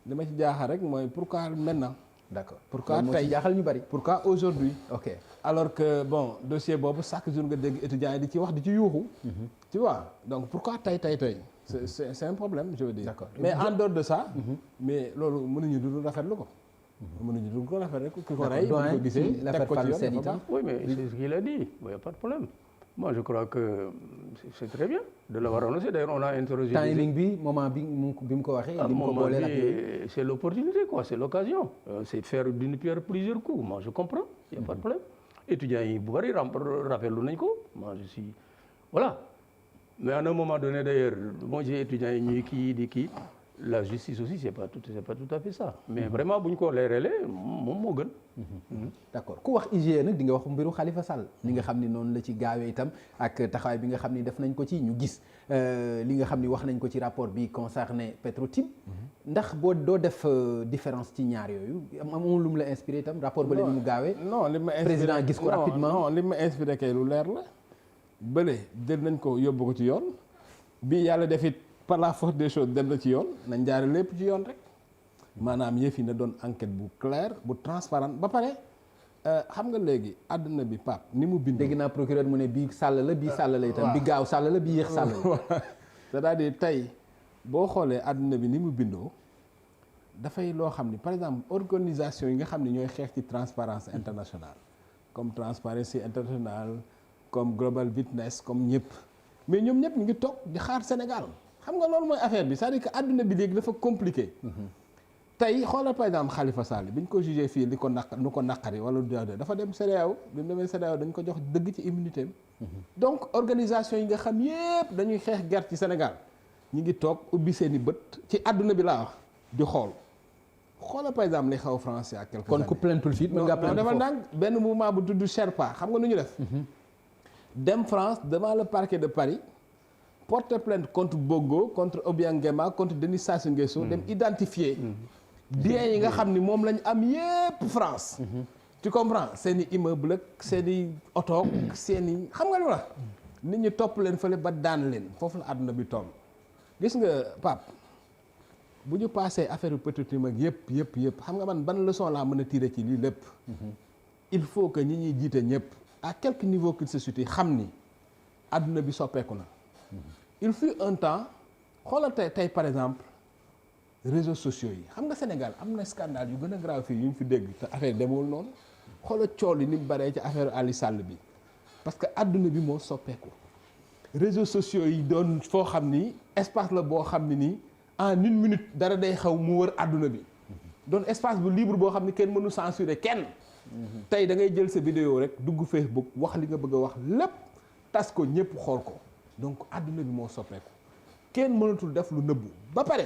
li ma ci jaaxal rek mooy pourquoi maintenant. d'accord pourquoi tey jaaxal ñu bari. pourquoi aujourd'hui ok alors que bon dossier boobu chaque jour nga dégg étudiants yi di ci wax di ci yuuxu. tu vois donc pourquoi tey c'est un problème je veux dire. d'accord mais en dehors de ça. mais loolu mënuñu dul rafetlu ko. mënuñu dul ko rafetlu ko ki ko rey. bu ko gisee teg ko ci yoon dafa baax. oui mais c'est ce qu'il a dit il y a pas de problème. moi je crois que c'est très bien de l'avoir annoncé d'ailleurs on a interrogé. timing bi moment bi mu ko waxee. li mu ko booleel ak yooyu c'est l'opportunité quoi c'est l'occasion. c'est faire d'une pierre plusieurs coups moi je comprends. il y a pas de problème. étudiants yi bu bari rappellu nañ ko moi je suis voilà mais à un moment donné d'ailleurs moi j'ai étudiants yi ñuy kii di kii la justice aussi c'est pas tout à fait ça mais vraiment bu ñu ko leeralee moom moo gën. d'accord ku wax IGE nag di nga wax mbiru Khalifa Sall li nga xam ni noonu la ci gaawee itam ak taxawaay bi nga xam ni def nañ ko ci ñu gis li nga xam ni wax nañ ko ci rapport bi concerné Petro-Tim ndax boo doo def différence ci ñaar yooyu amul lu mu la inspiré itam rapport ba ni mu gaawee. non li ma inspiré président gis ko rapidement non li ma inspiré kay lu leer la bële jël nañ ko yóbbu ko ci yoon bi yàlla def it par la force des choses dem na ci yoon nañ jaare lépp ci yoon rek maanaam yëf yi na doon enquête bu claire bu transparente ba pare xam nga léegi àdduna bi Pape ni mu bindoo. dégg naa procureur mu ne bii Sall la bii Sall la itam. bi gaaw Sall la bi yéex Sall la. c'est-à-dire tey boo xoolee àdduna bi ni mu bindoo dafay loo xam ni par exemple organisation yi nga xam ne ñooy xeex ci transparence internationale comme Transparency International comme Global Witness comme ñëpp mais ñoom ñëpp ñu ngi toog di xaar Sénégal xam nga loolu mooy affaire bi c'est-à-dire que àdduna bi léegi dafa compliqué. tey xoolal par exemple Khalifa Sall bi ñu ko jugé fii li ko naqari wala dafa dem CEDEAO bi mu demee CEDEAO dañ ko jox dëgg ci immunité am donc organisation yi nga xam yépp dañuy xeex guerre ci Sénégal ñu ngi toog ubbi seen i bët ci àdduna bi laa wax di xoolal par exemple li xaw France ak quelques années kon ku plaintul fii mën ngaa plainte dafa ndànk benn mouvement bu tudd Sherpa xam nga nu ñu def dem France devant le parquet de Paris porter plainte contre Bongo contre Obiang Nguema contre Denis Sassou Nguesso dem identifier biens yi nga xam ni moom lañ am yépp France tu comprends seen i immeuble ak seen i oto seen i xam nga lu la nit ñi topp leen fële ba daan leen foofu la àdduna bi toll gis nga Pape bu ñu passé affaire yu Petro-Tim ak yëpp xam nga man ban leçon laa mën a tirer ci lii lépp il faut que ñi ñuy jiite ñëpp à quelque niveau qu'il se situe xam ni àdduna bi soppeeku na il fut un temps xoolal tey par exemple réseaux sociaux yi xam nga Sénégal am na scandale yu gën a grave fii yu ñu fi dégg te affaire demul noonu xoolal cool yi ni mu baree ci affaire Ali Sall bi parce que àdduna bi moo soppeeku réseaux sociaux yi doon foo xam ni espace la boo xam ne nii en 1 minute dara day xaw mu wër àdduna bi doon espace bu libre boo xam ni kenn mënu censurer kenn tey da ngay jël sa vidéo rek dugg Facebook wax li nga bëgg a wax lépp tas ko ñëpp xool ko donc àdduna bi moo soppeeku kenn mënatul def lu nëbbu ba pare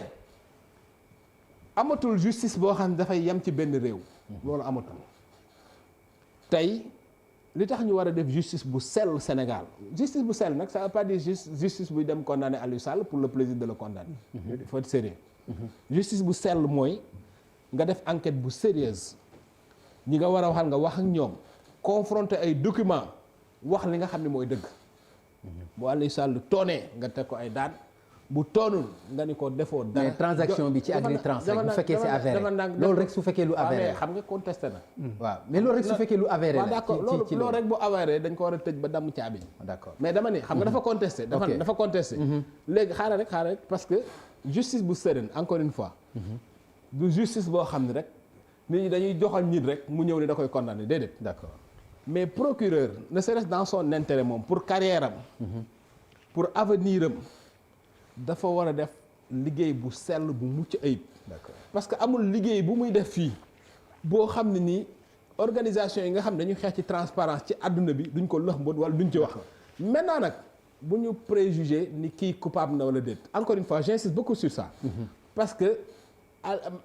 amatul justice boo xam ne dafay yem ci benn réew loolu amatul tey li tax ñu war a def justice bu sell Sénégal justice bu sell nag ça veut pas dire justice buy dem condamner Aliou Sall pour le plaisir de le condamner il faut être sérieux justice bu sell mooy nga def enquête bu sérieuse ñi nga war a waxal nga wax ak ñoom confronter ay documents wax li nga xam ne mooy dëgg bu Aliou Sall toonee nga teg ko ay daan bu toonul nga ni ko defoo dara mais transaction bi ci Agritrans rek bu fekkee c'est avéré loolu rek su fekkee lu avéré xam nga contesté na waaw mais loolu rek su fekkee lu avéré la d'accord loolu rek bu avéré dañ ko war a tëj ba damm caabi d'accord mais dama ne xam nga dafa contesté dafa contesté léegi xaaral rek parce que justice bu sereine encore une fois du justice boo xam ne rek nit ñi dañuy joxal nit rek mu ñëw ni da koy condamné déedéet d'accord mais procureur ne serait-ce dans son intérêt moom pour carrière am pour avenir am dafa war a def liggéey bu sell bu mucc ayib d'accord parce que amul liggéey bu muy def fii boo xam ne nii organisation yi nga xam ne dañuy xeex ci transparence ci àdduna bi duñ ko lëx mbot wala duñ ci wax maintenant nag bu ñu préjugé ni kii coupable na wala déet encore une fois j'insiste beaucoup sur ça parce que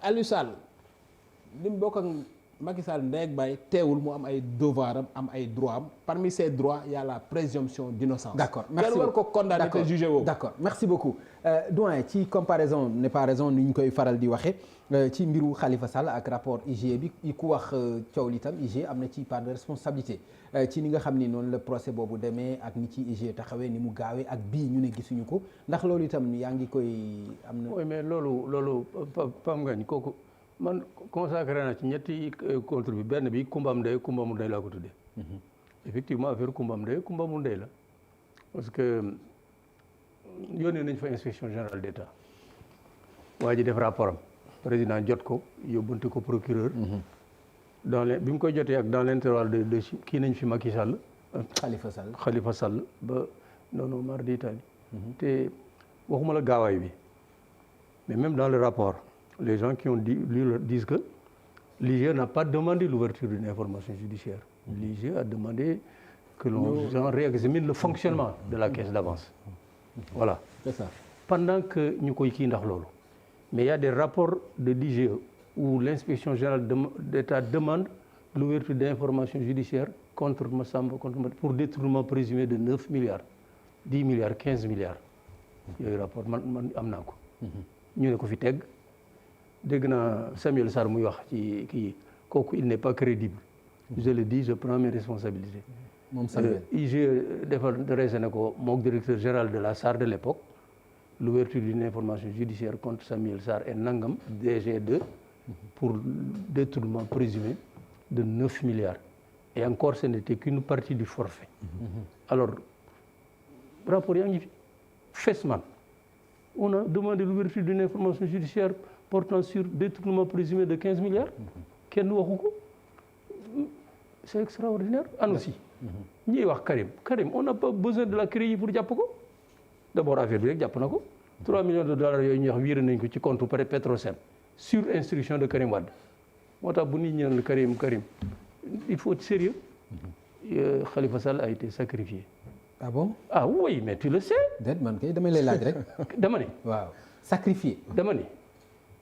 Aliou Sall li mu bokk ak Macky Sall ndey ak baay teewul mu am ay devoir am ay droit am parmi ces droits il y a la présomption d'innocence. d'accord merci kenn war ko condamné te jugé woo. d'accord merci beaucoup doyen ci comparaison n'est pas raison ni ñu koy faral di waxee ci mbiru Khalifa Sall ak rapport IGE bi ku wax coow li tam IGE am na ci part de responsabilité ci ni nga xam ni noonu la procès boobu demee ak ni ci IGE taxawee ni mu gaawee ak bii ñu ne gisuñu ko ndax loolu itam yaa ngi koy am na. oui mais loolu Pam Ngagne kooku. man consacré na ci ñetti contre bi benn bi kumbam ndey kumbamul ndey laa ko tuddee effectivement affaire kumbam ndey kumbamul ndey la parce que yónnee nañ fa inspection générale d'État waa ji def rapport am président jot ko yóbbante ko procureur dans les bi mu koy jotee ak dans l'intervalle de kii nañ fi Macky Sall Khalifa Sall ba noonu mardi Italie te waxuma la gaawaay bi mais même dans le rapport les gens qui ont dit disent que l'IGE n'a pas demandé l'ouverture d'une information judiciaire. L'IGE a demandé que l'on réexamine le fonctionnement de la caisse d'avance. Voilà. C'est ça. Pendant que ñu koy kii ndax loolu. Mais il y a des rapports de l'IGE où l'inspection générale d'État demande l'ouverture d'informations judiciaires contre Massamba pour détournement présumé de 9 milliards, 10 milliards, 15 milliards. Yooyu rapport man am naa ko. ñu ne ko fi teg. dégg naa Samuel Sarr muy wax ci kii kooku il n'est pas crédible je le dis je prends mes responsabilités moom Samuel IGE defal dressé na ko mook directeur général de la SAR de l'époque l'ouverture d'une information judiciaire contre Samuel Sarr et Nangam DG2 pour détournement présumé de 9 milliards et encore ce n'était qu'une partie du forfait alors rapport yaa ngi fi Fesman on a demandé l'ouverture d'une information judiciaire portant sur détournement présumé de 15 milliards kenn waxu ko c'est extraordinaire ANOCI ñiy wax Karim on n'a pas besoin de la CREI pour jàpp ko d'abord affaire bi rek jàpp na ko 3 millions de dollars yooyu ñuy wax viré nañ ko ci compte Petrosen sur instruction de Karim Wade moo tax bu nit ñi naan Karim il faut être sérieux Khalifa Sall a été sacrifié. Ah bon? Ah oui mais tu le sais. déet man kay damay lay laaj rek. dama ne. waaw sacrifié. dama ne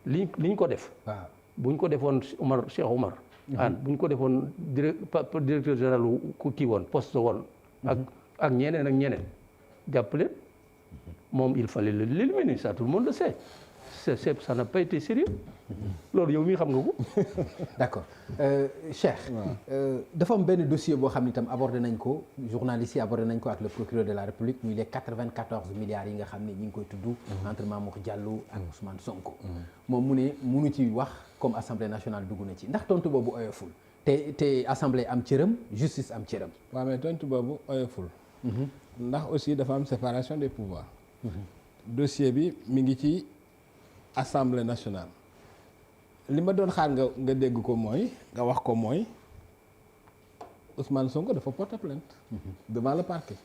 li ñu ko def. waaw bu ñu ko defoon Cheikh Omar. bu ñu ko defoon directeur général ku kii woon poste woon. ak ñeneen jàppale moom il fallait l'éliminer ça tout le monde le sait. ça n'a pas été sérieux loolu yow mii xam nga ko. d'accord Cheikh. dafa am benn dossier boo xam ne itam abordé nañ ko journalistes yi abordé nañ ko ak le procureur de la République muy les 94 milliards yi nga xam ne ñi ngi koy tudd. entre Mamour Diallo ak Ousmane Sonko. moom mu ne munu ci wax comme assemblée nationale dugg na ci ndax tontu boobu oyoful te assemblée am cëram justice am cëram. waaw mais tontu boobu oyoful. ndax aussi dafa am séparation des pouvoirs. dossier bi mi ngi ci assemblée nationale. li ma doon xaar nga dégg ko mooy nga wax ko mooy Ousmane Sonko dafa porter plainte devant le parquet.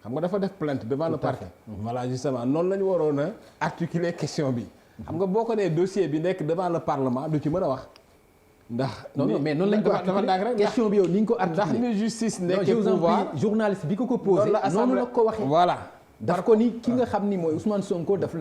xam nga dafa def plainte devant le parquet. voilà justement noonu la ñu waroon a articuler question bi. xam nga boo ko nee dossier bi nekk devant le parlement du ci mën a wax. ndax non mais noonu lañ ko articuler question bi yow ni ñu ko articuler. ndax ni justice nekkee pouvoir journaliste bi ko posé noonu la ko waxee. voilà. daf ko ni ki nga xam ni mooy Ousmane Sonko dafa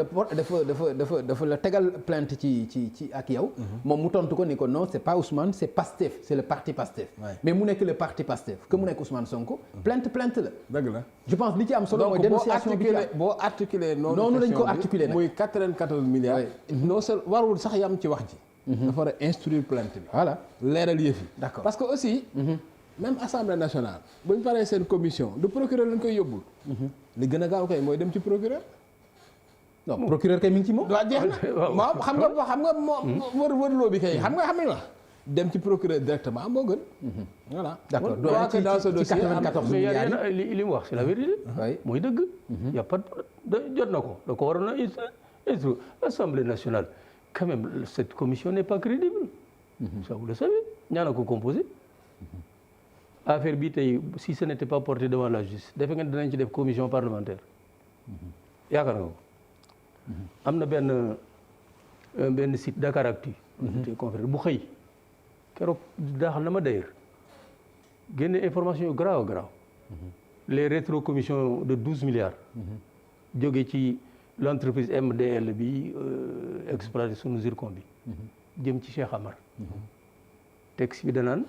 la tegal plainte ci ak yow. moom mu tontu ko ni ko non c'est pas Ousmane c'est Pastef c'est le parti Pastef. mais mu nekk le parti Pastef que mu nekk Ousmane Sonko. plainte la. dëgg la je pense li ci am solo mooy dénonciation bi ci am boo articulé noonu lañ ko articulé nag muy 94 milliards. non seulement warul sax yam ci wax ji. dafa war a instruire plainte bi. voilà leeral yëf yi. d'accord parce que aussi. même assemblée nationale bu ñu paree seen commission du procureur lañ koy yóbbul. li gën a gaaw kay mooy dem ci procureur. non procureur kay mi ngi ci moom. waaw jeex na waaw xam nga moom wër bi kay xam nga dem ci procureur directement moo gën. voilà d'accord ci dans ce dossier 94 milliards li mu wax c'est la vérité. mooy dëgg. y a pas jot na ko da ko waroon a instruire assemblée nationale quand même cette commission n'est pas crédible. ça vous le savez ñaana ko composé. affaire bi tey si ce n'était pas porté devant la justice defe ngeen dinañ ci def commission parlementaire yaakaar nga ko. am na benn site Dakaractu. confrère bu xëy keroog daaxal na ma d'ailleurs génne information yu grave les rétro commissions de 12 milliards. jóge ci l'entreprise MDL bi exploité sunu zircon bi. jëm ci Cheikh Amar. texte bi danaan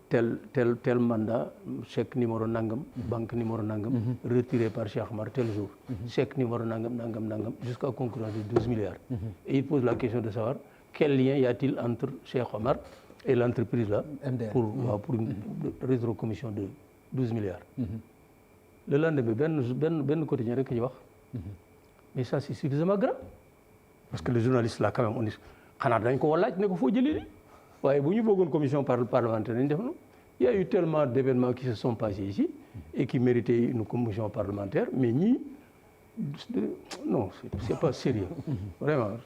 tel mandat chèque numéro nangam banque numéro nangam retiré par Cheikh Amar tel jour chèque numéro nangam jusqu'à conclusion de 12 milliards et il pose la question de savoir quel lien y a-t-il entre Cheikh Amar et l'entreprise là pour une rétrocommission de 12 milliards le lendemain benn quotidien rek ci wax mais ça c'est suffisamment grave parce que le journaliste là quand même on est xanaa dañ ko laaj ne ko foo jëlee lii waaye bu ñu bëggoon commission parlementaire nañ def noonu il y a eu tellement d'événements qui se sont passés ici et qui méritaient une commission parlementaire mais ñii non c'est pas sérieux vraiment.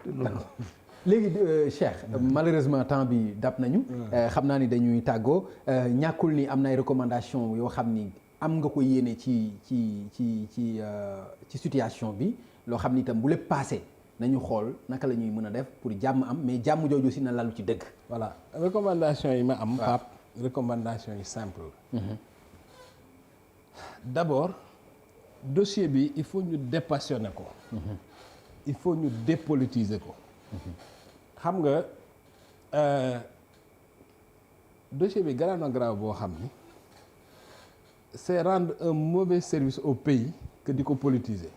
léegi Cheikh malheureusement temps bi dab nañu. xam naa ni dañuy tàggoo ñàkkul ni am na ay recommandations yoo xam ni am nga ko yéene ci situation bi loo xam ni itam bu lépp passé nañu xool naka la ñuy mën a def pour jàmm am mais jàmm jooju si na lalu ci dëgg. voilà recommandation yi ma am. Pape recommandation yi simple. d'abord dossier bi il faut ñu dépassionner ko. il faut ñu dépolitiser ko. xam nga dossier bi grave na grave boo xam ni c'est rendre un mauvais service au pays que di ko politiser.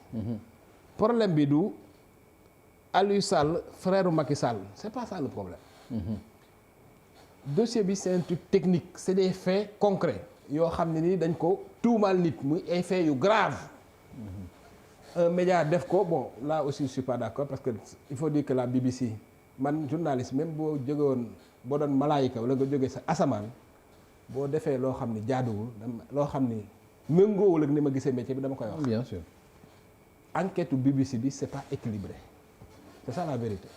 problème bi du Aliou Sall frère Macky Sall c'est pas ça le problème. dossier bi c'est un truc technique c'est des faits concrets yoo xam ne ni dañ ko tuumaal nit muy ay faits yu grave. un média def ko bon là aussi je suis pas d'accord parce que il faut dire que la BBC man journaliste même boo jóge woon boo doon malaayika wala nga jógee sa asamaan boo defee loo xam ni jaaduwul loo xam ni méngoowul ak ni ma gisee métier bi dama koy wax. bien sûr. enquête BBC bi c'est pas équilibré c'est ça la vérité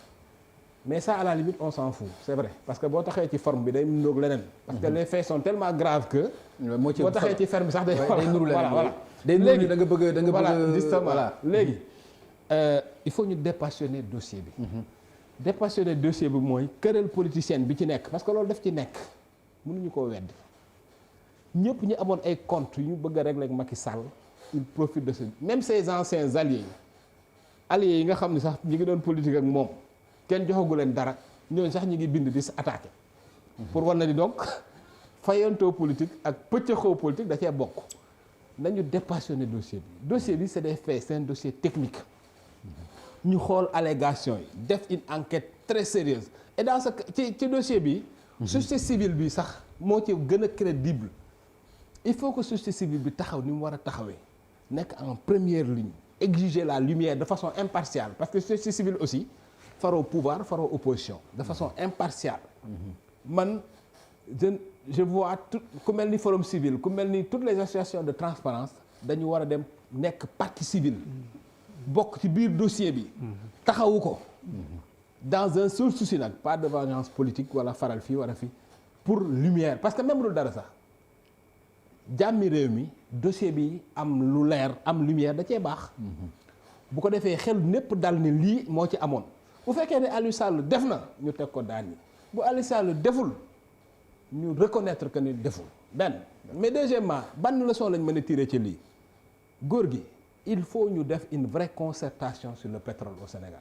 mais ça à la limite on s'en fout c'est vrai parce que boo taxee ci forme bi day ndoog leneen. parce que les faits sont tellement graves que. boo taxee ci forme bi sax day. nuru leneen voilà day nuru da nga bëgg voilà justement léegi il faut ñu dépassionner dossier bi. dépassionner dossier bi mooy querelle politicienne bi ci nekk parce que loolu daf ci nekk mënuñu koo wedd ñëpp ñu amoon ay comptes yu ñu bëgg a régler ak Macky Sall il profite de ce même ses anciens alliés yi nga xam ne sax ñi ngi doon politique ak moom kenn joxagu leen dara ñooñu sax ñi ngi bind di attaquer. pour war na ni donc fayantoo politique ak pëccëxoo politique da cee bokk. nañu dépassionner dossier bi c'est des faits c'est un dossier technique ñu xool allégation yi def une enquête très sérieuse et dans ce ci dossier bi société civile bi sax moo ci gën a crédible. Il faut que société civile bi taxaw ni mu war a taxawee nekk en première ligne exiger la lumière de façon impartiale parce que société civile aussi faroo pouvoir faroo opposition de façon impartiale. Man je vois tout ku mel ni forum civil ku mel ni toutes les associations de transparence dañu war a dem nekk partie civile bokk ci biir dossier bi taxawu ko dans un seul souci nag pas de vengeance politique wala faral fii wala fii pour lumière parce que même lu dara sax jàmmi réew mi dossier bi am lu leer am lumière da cee baax bu ko defee xel népp dal ni lii moo ci amoon bu fekkee ne Aliou Sall def na ñu teg ko daan yi bu Aliou Sall deful ñu reconnaître que ni deful benn mais deuxièmement ban leçon lañ mën a tirer ci lii góor gi il faut ñu def une vraie concertation sur le pétrole au Sénégal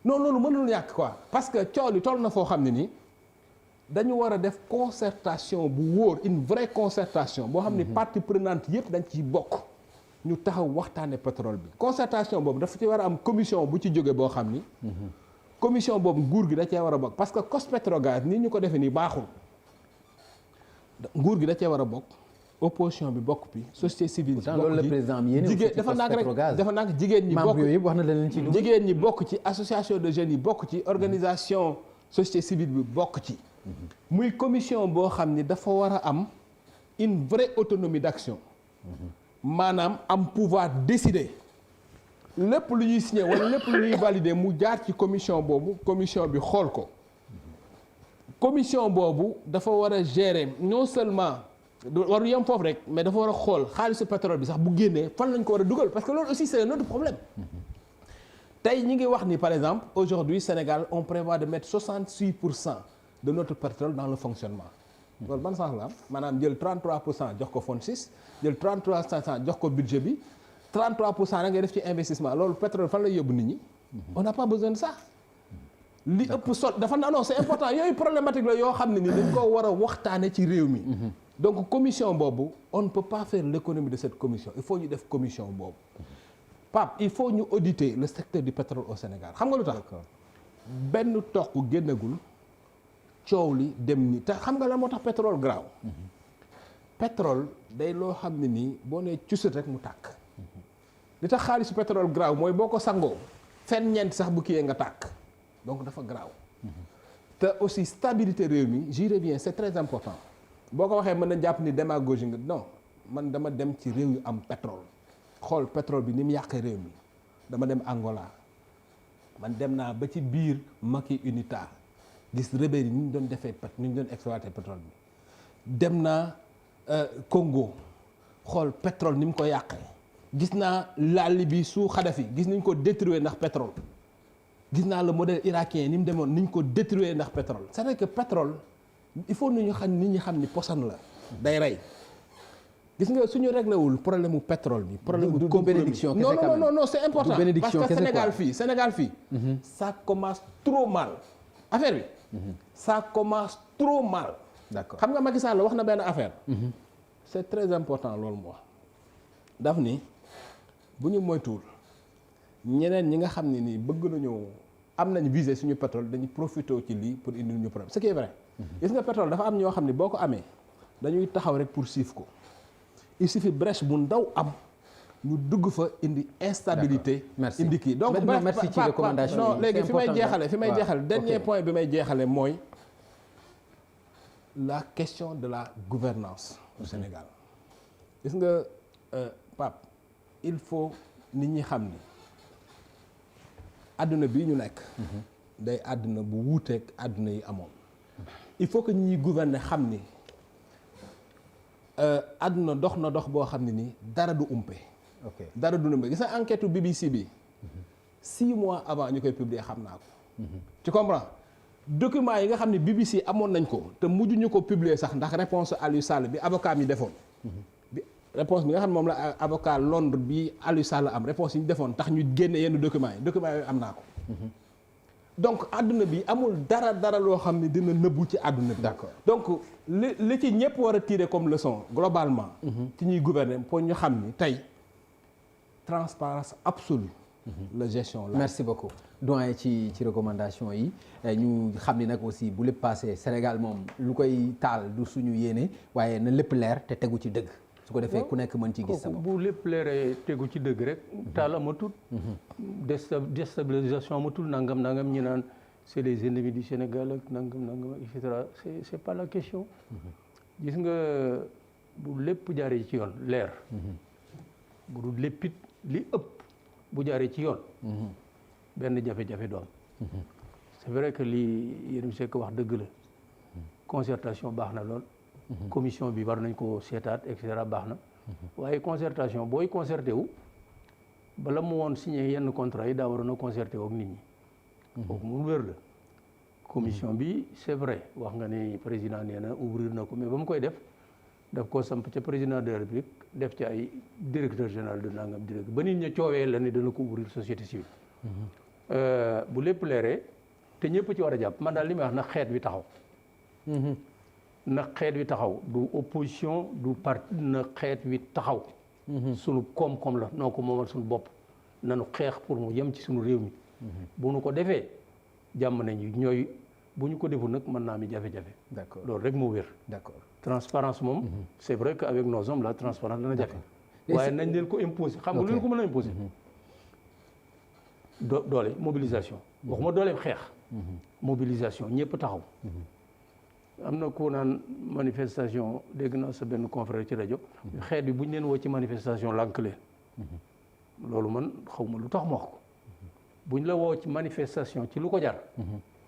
non loolu mënul ñàkk quoi parce que coow li toll na foo xam ne nii dañu war a def concertation bu wóor une vraie concertation boo xam ne parties prenantes yëpp dañ ciy bokk ñu taxaw waxtaane pétrole bi concertation boobu dafa ci war a am commission bu ci jóge boo xam ni commission boobu nguur gi da cee war a bokk parce que COS-Petrogaz ni ñu ko defee nii baaxul nguur gi da cee war a bokk opposition bi bokk bi société civile bi loolu le président am yéene jigéen dafa naag rek dafa naag jigéen ñi bokk yooyu yëpp wax na leen ci jigéen ñi bokk ci association de jeunes yi bokk ci organisation société civile bi bokk ci muy commission boo xam ni dafa war a am une vraie autonomie d'action maanaam am pouvoir décider lépp lu ñuy signer wala lépp lu ñuy valider mu jaar ci commission boobu commission bi xool ko commission boobu dafa war a gérer non seulement waru yem foofu rek mais dafa war a xool xaalisu pétrole bi sax bu génnee fan lañ ko war a dugal parce que loolu aussi c'est un autre problème tey ñi ngi wax ni par exemple aujourd'hui Sénégal on prévoit de mettre 66% de notre pétrole dans le fonctionnement loolu ban sens la am maanaam jël 33% jox ko FONSIS jël 33% jox ko budget bi 33% da ngay def ci investissement loolu pétrole fan lay yóbbu nit ñi on n'a pas besoin de ça li ëpp sol dafa non c'est important yooyu problématique la yoo xam ne ni dañ ko war a waxtaane ci réew mi donc commission boobu on ne peut pas faire l'économie de cette commission il faut ñu def commission boobu Pape il faut ñu auditer le secteur du pétrole au Sénégal xam nga lu tax benn toq génnagul coow li dem ni te xam nga la moo tax pétrole graaw pétrole day loo xam ne nii boo nee cusut rek mu tàkk li tax xaalisu pétrole graaw mooy boo ko sangoo fen ñeent sax bu kiyee nga tàkk donc dafa graaw te aussi stabilité réew mi j'y reviens c'est très important boo ko waxee mën na jàpp ni démagogie nga non man dama dem ci réew yu am pétrole xool pétrole bi ni mu yàqee réew mi dama dem Angola man dem naa ba ci biir Maki Unita gis rebelle yi ni ñu doon defee ni ñu doon exploiter pétrole bi dem naa Congo xool pétrole ni mu ko yàqee gis naa la Libye sous Kadhafi gis nañ ko détruire ndax pétrole gis naa le modèle irakien ni mu demoon ni ñu ko détruire ndax pétrole c'est-à-dire que pétrole il faut nit ñi xam ni poson la day rey gis nga suñu réglé wul problème mu pétrole bi problème mu bénédiction non c'est important parce que Sénégal fii ça commence trop mal affaire bi ça commence trop mal d'accord xam nga Macky Sall wax na benn affaire c'est très important loolu moo daf ni bu ñu moytuwul ñeneen ñi nga xam ne nii bëgg nañu am nañ visé suñu pétrole dañu profité ci lii pour indi ñu problème ce qui est vrai gis nga pétrole dafa am ñoo xam ne boo ko amee dañuy taxaw rek pour siif ko il suffit brèche bu ndaw am ñu dugg fa indi instabilité indi kii donc merci ci recommandation non léegi fi may jeexale dernier point bi may jeexale mooy la question de la gouvernance au Sénégal gis nga Pape il faut nit ñi xam ni àdduna bii ñu nekk day àdduna bu wuuteeg àdduna yi amoon il faut que ñi gouverner xam ni àdduna dox na dox boo xam ne nii dara du umpe dara du umpe gis nga enquête BBC bi 6 mois avant ñu koy publier xam naa ko tu comprends document yi nga xam ne BBC amoon nañ ko te mujj ñu ko publier sax ndax réponse Aliou Sall bi avocat mi defoon bi réponse bi nga xam ne moom la avocat Londres bi Aliou Sall am réponse yi ñu defoon tax ñu génne yenn documents yooyu am naa ko donc àdduna bi amul dara loo xam ne dina nëbbu ci àdduna bi d'accord donc li ci ñëpp war a tirer comme leçon globalement ci ñuy gouverner pour ñu xam ni tey transparence absolue la gestion la. merci beaucoup doyen ci recommandation yi ñu xam ni nag aussi bu lépp passé Sénégal moom lu koy taal du suñu yéene waaye na lépp leer te tegu ci dëgg su ko defee ku nekk mën ci gis sa bopp. bu lépp leeree tegu ci dëgg rek taal amatul déstabilisation amatul nangam ñi naan c'est les ennemis du Sénégal ak nangam et cetera c'est pas la question gis nga bu lépp jaaree ci yoon leer bu dul léppit li ëpp bu jaaree ci yoon benn jafe-jafe du am c'est vrai que li Yérim Seck wax dëgg la concertation baax na lool commission bi war nañ ko seetaat et cetera baax na waaye concertation booy concerté wu bala mu woon signé yenn contrat yi daa waroon a concerté wu ak nit ñi kooku mu wér la commission bi c'est vrai wax nga ni président nee na ouvrir na ko mais ba mu koy def daf koo samp ca président de la République def ci ay directeur général de nangam directeur ba nit ña coowee la ni dana ko ouvrir société civile bu lépp leeree te ñëpp ci war a jàpp man daal li may wax na xeet wi taxaw na xeet wi taxaw du opposition du parti na xeet wi taxaw sunu koom-koom la noo ko moomal sunu bopp nanu xeex pour mu yem ci sunu réew mi bu nu ko defee jàmm nañu ñooy bu ñu ko deful nag mën naa mi jafe-jafe d'accord loolu rek moo wér d'accord transparence moom c'est vrai que avec nos hommes la transparence dana jafe waaye nañ leen ko imposer xam nga lu leen ko mën a imposer doole mobilisation waxuma dooleem xeex mobilisation ñëpp taxaw am na ku naan manifestation dégg naa sa benn confrère ci rajo xeet bi bu ñu leen woo ci manifestation lànk leen loolu man xaw ma lu tax ma wax ko bu ñu la woo ci manifestation ci lu ko jar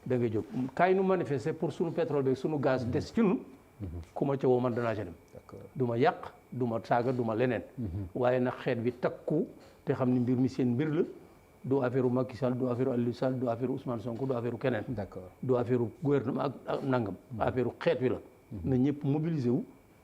da ngay jóg kaay nu manifester pour sunu pétrole bi sunu gaz des ci ñun ku ma ca woo man danaa ca dem du ma yàq du ma saaga du ma leneen waaye nag xeet bi takku te xam ni mbir mi seen mbir la du affaire Macky Sall du affaire Aliou Sall du affaire Ousmane Sonko du affaire keneen d'accord du affaire gouvernement ak nangam affaire xeet wi la na ñëpp mobiliser wu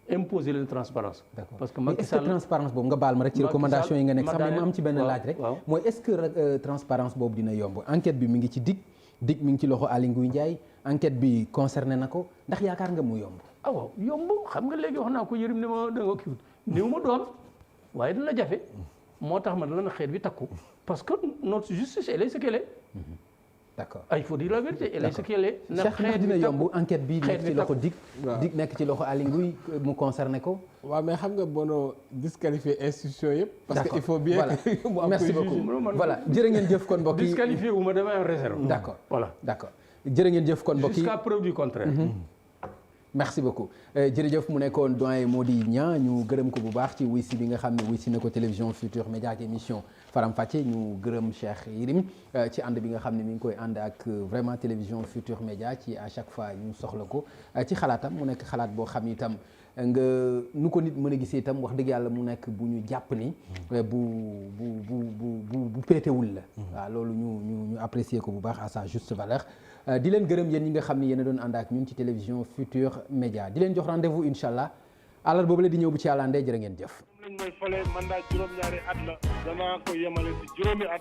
imposer leen transparence parce que Macky Sall transparence boobu nga baal ma rek ci recommandation yi nga nekk sax ma am ci benn laaj rek mooy est-ce que transparence boobu dina yomb enquête bi mi ngi ci dig mi ngi ci loxo Aly Ngouille Ndiaye enquête bi concerné na ko ndax yaakaar nga mu yomb waaw yomb xam nga léegi wax naa ko Yérim ne ma da nga kii néew ma doom waaye dina jafe moo tax ma dana na xeet bi takku parce que notre justice elle est ce qu'elle est d'accord il faut dire la vérité elle est ce qu'elle est na xeet dina yomb enquête bi nekk ci loxo dig nekk ci loxo Aly Ngouille mu concerné ko waaw mais xam nga bono disqualifier institution yëpp parce que il faut bien que mu am merci beaucoup voilà jërë ngeen jëf kon mbokk yi disqualifié wu ma damay am réserve d'accord voilà d'accord jërë ngeen jëf kon mbokk yi jusqu'à preuve du contraire merci beaucoup jërëjëf mu nekkoon doyen Mody Niang ñu gërëm ko bu baax ci wuy si bi nga xam ne wuy si na ko télévision Futurs Médias ak émission Faram Facce ñu gërëm Cheikh Yérim ci ànd bi nga xam ne mi ngi koy ànd ak vraiment télévision Futurs Médias ci à chaque fois ñu soxla ko ci xalaatam mu nekk xalaat boo xam itam nga nu ko nit mën a gisee itam wax dëgg yàlla mu nekk bu ñu jàpp ni bu péetewul la waaw loolu ñu apprécier ko bu baax à sa juste valeur di leen gërëm yéen ñi nga xam ne yéen a doon ànd ak ñun ci télévision Futurs Médias di leen jox rendez-vous incha allah àllar boobu la di ñëw bu ci àllandee jërë ngeen jëf lañ may fale mandat juróom-ñaari at la danaa ko yemale ci juróomi at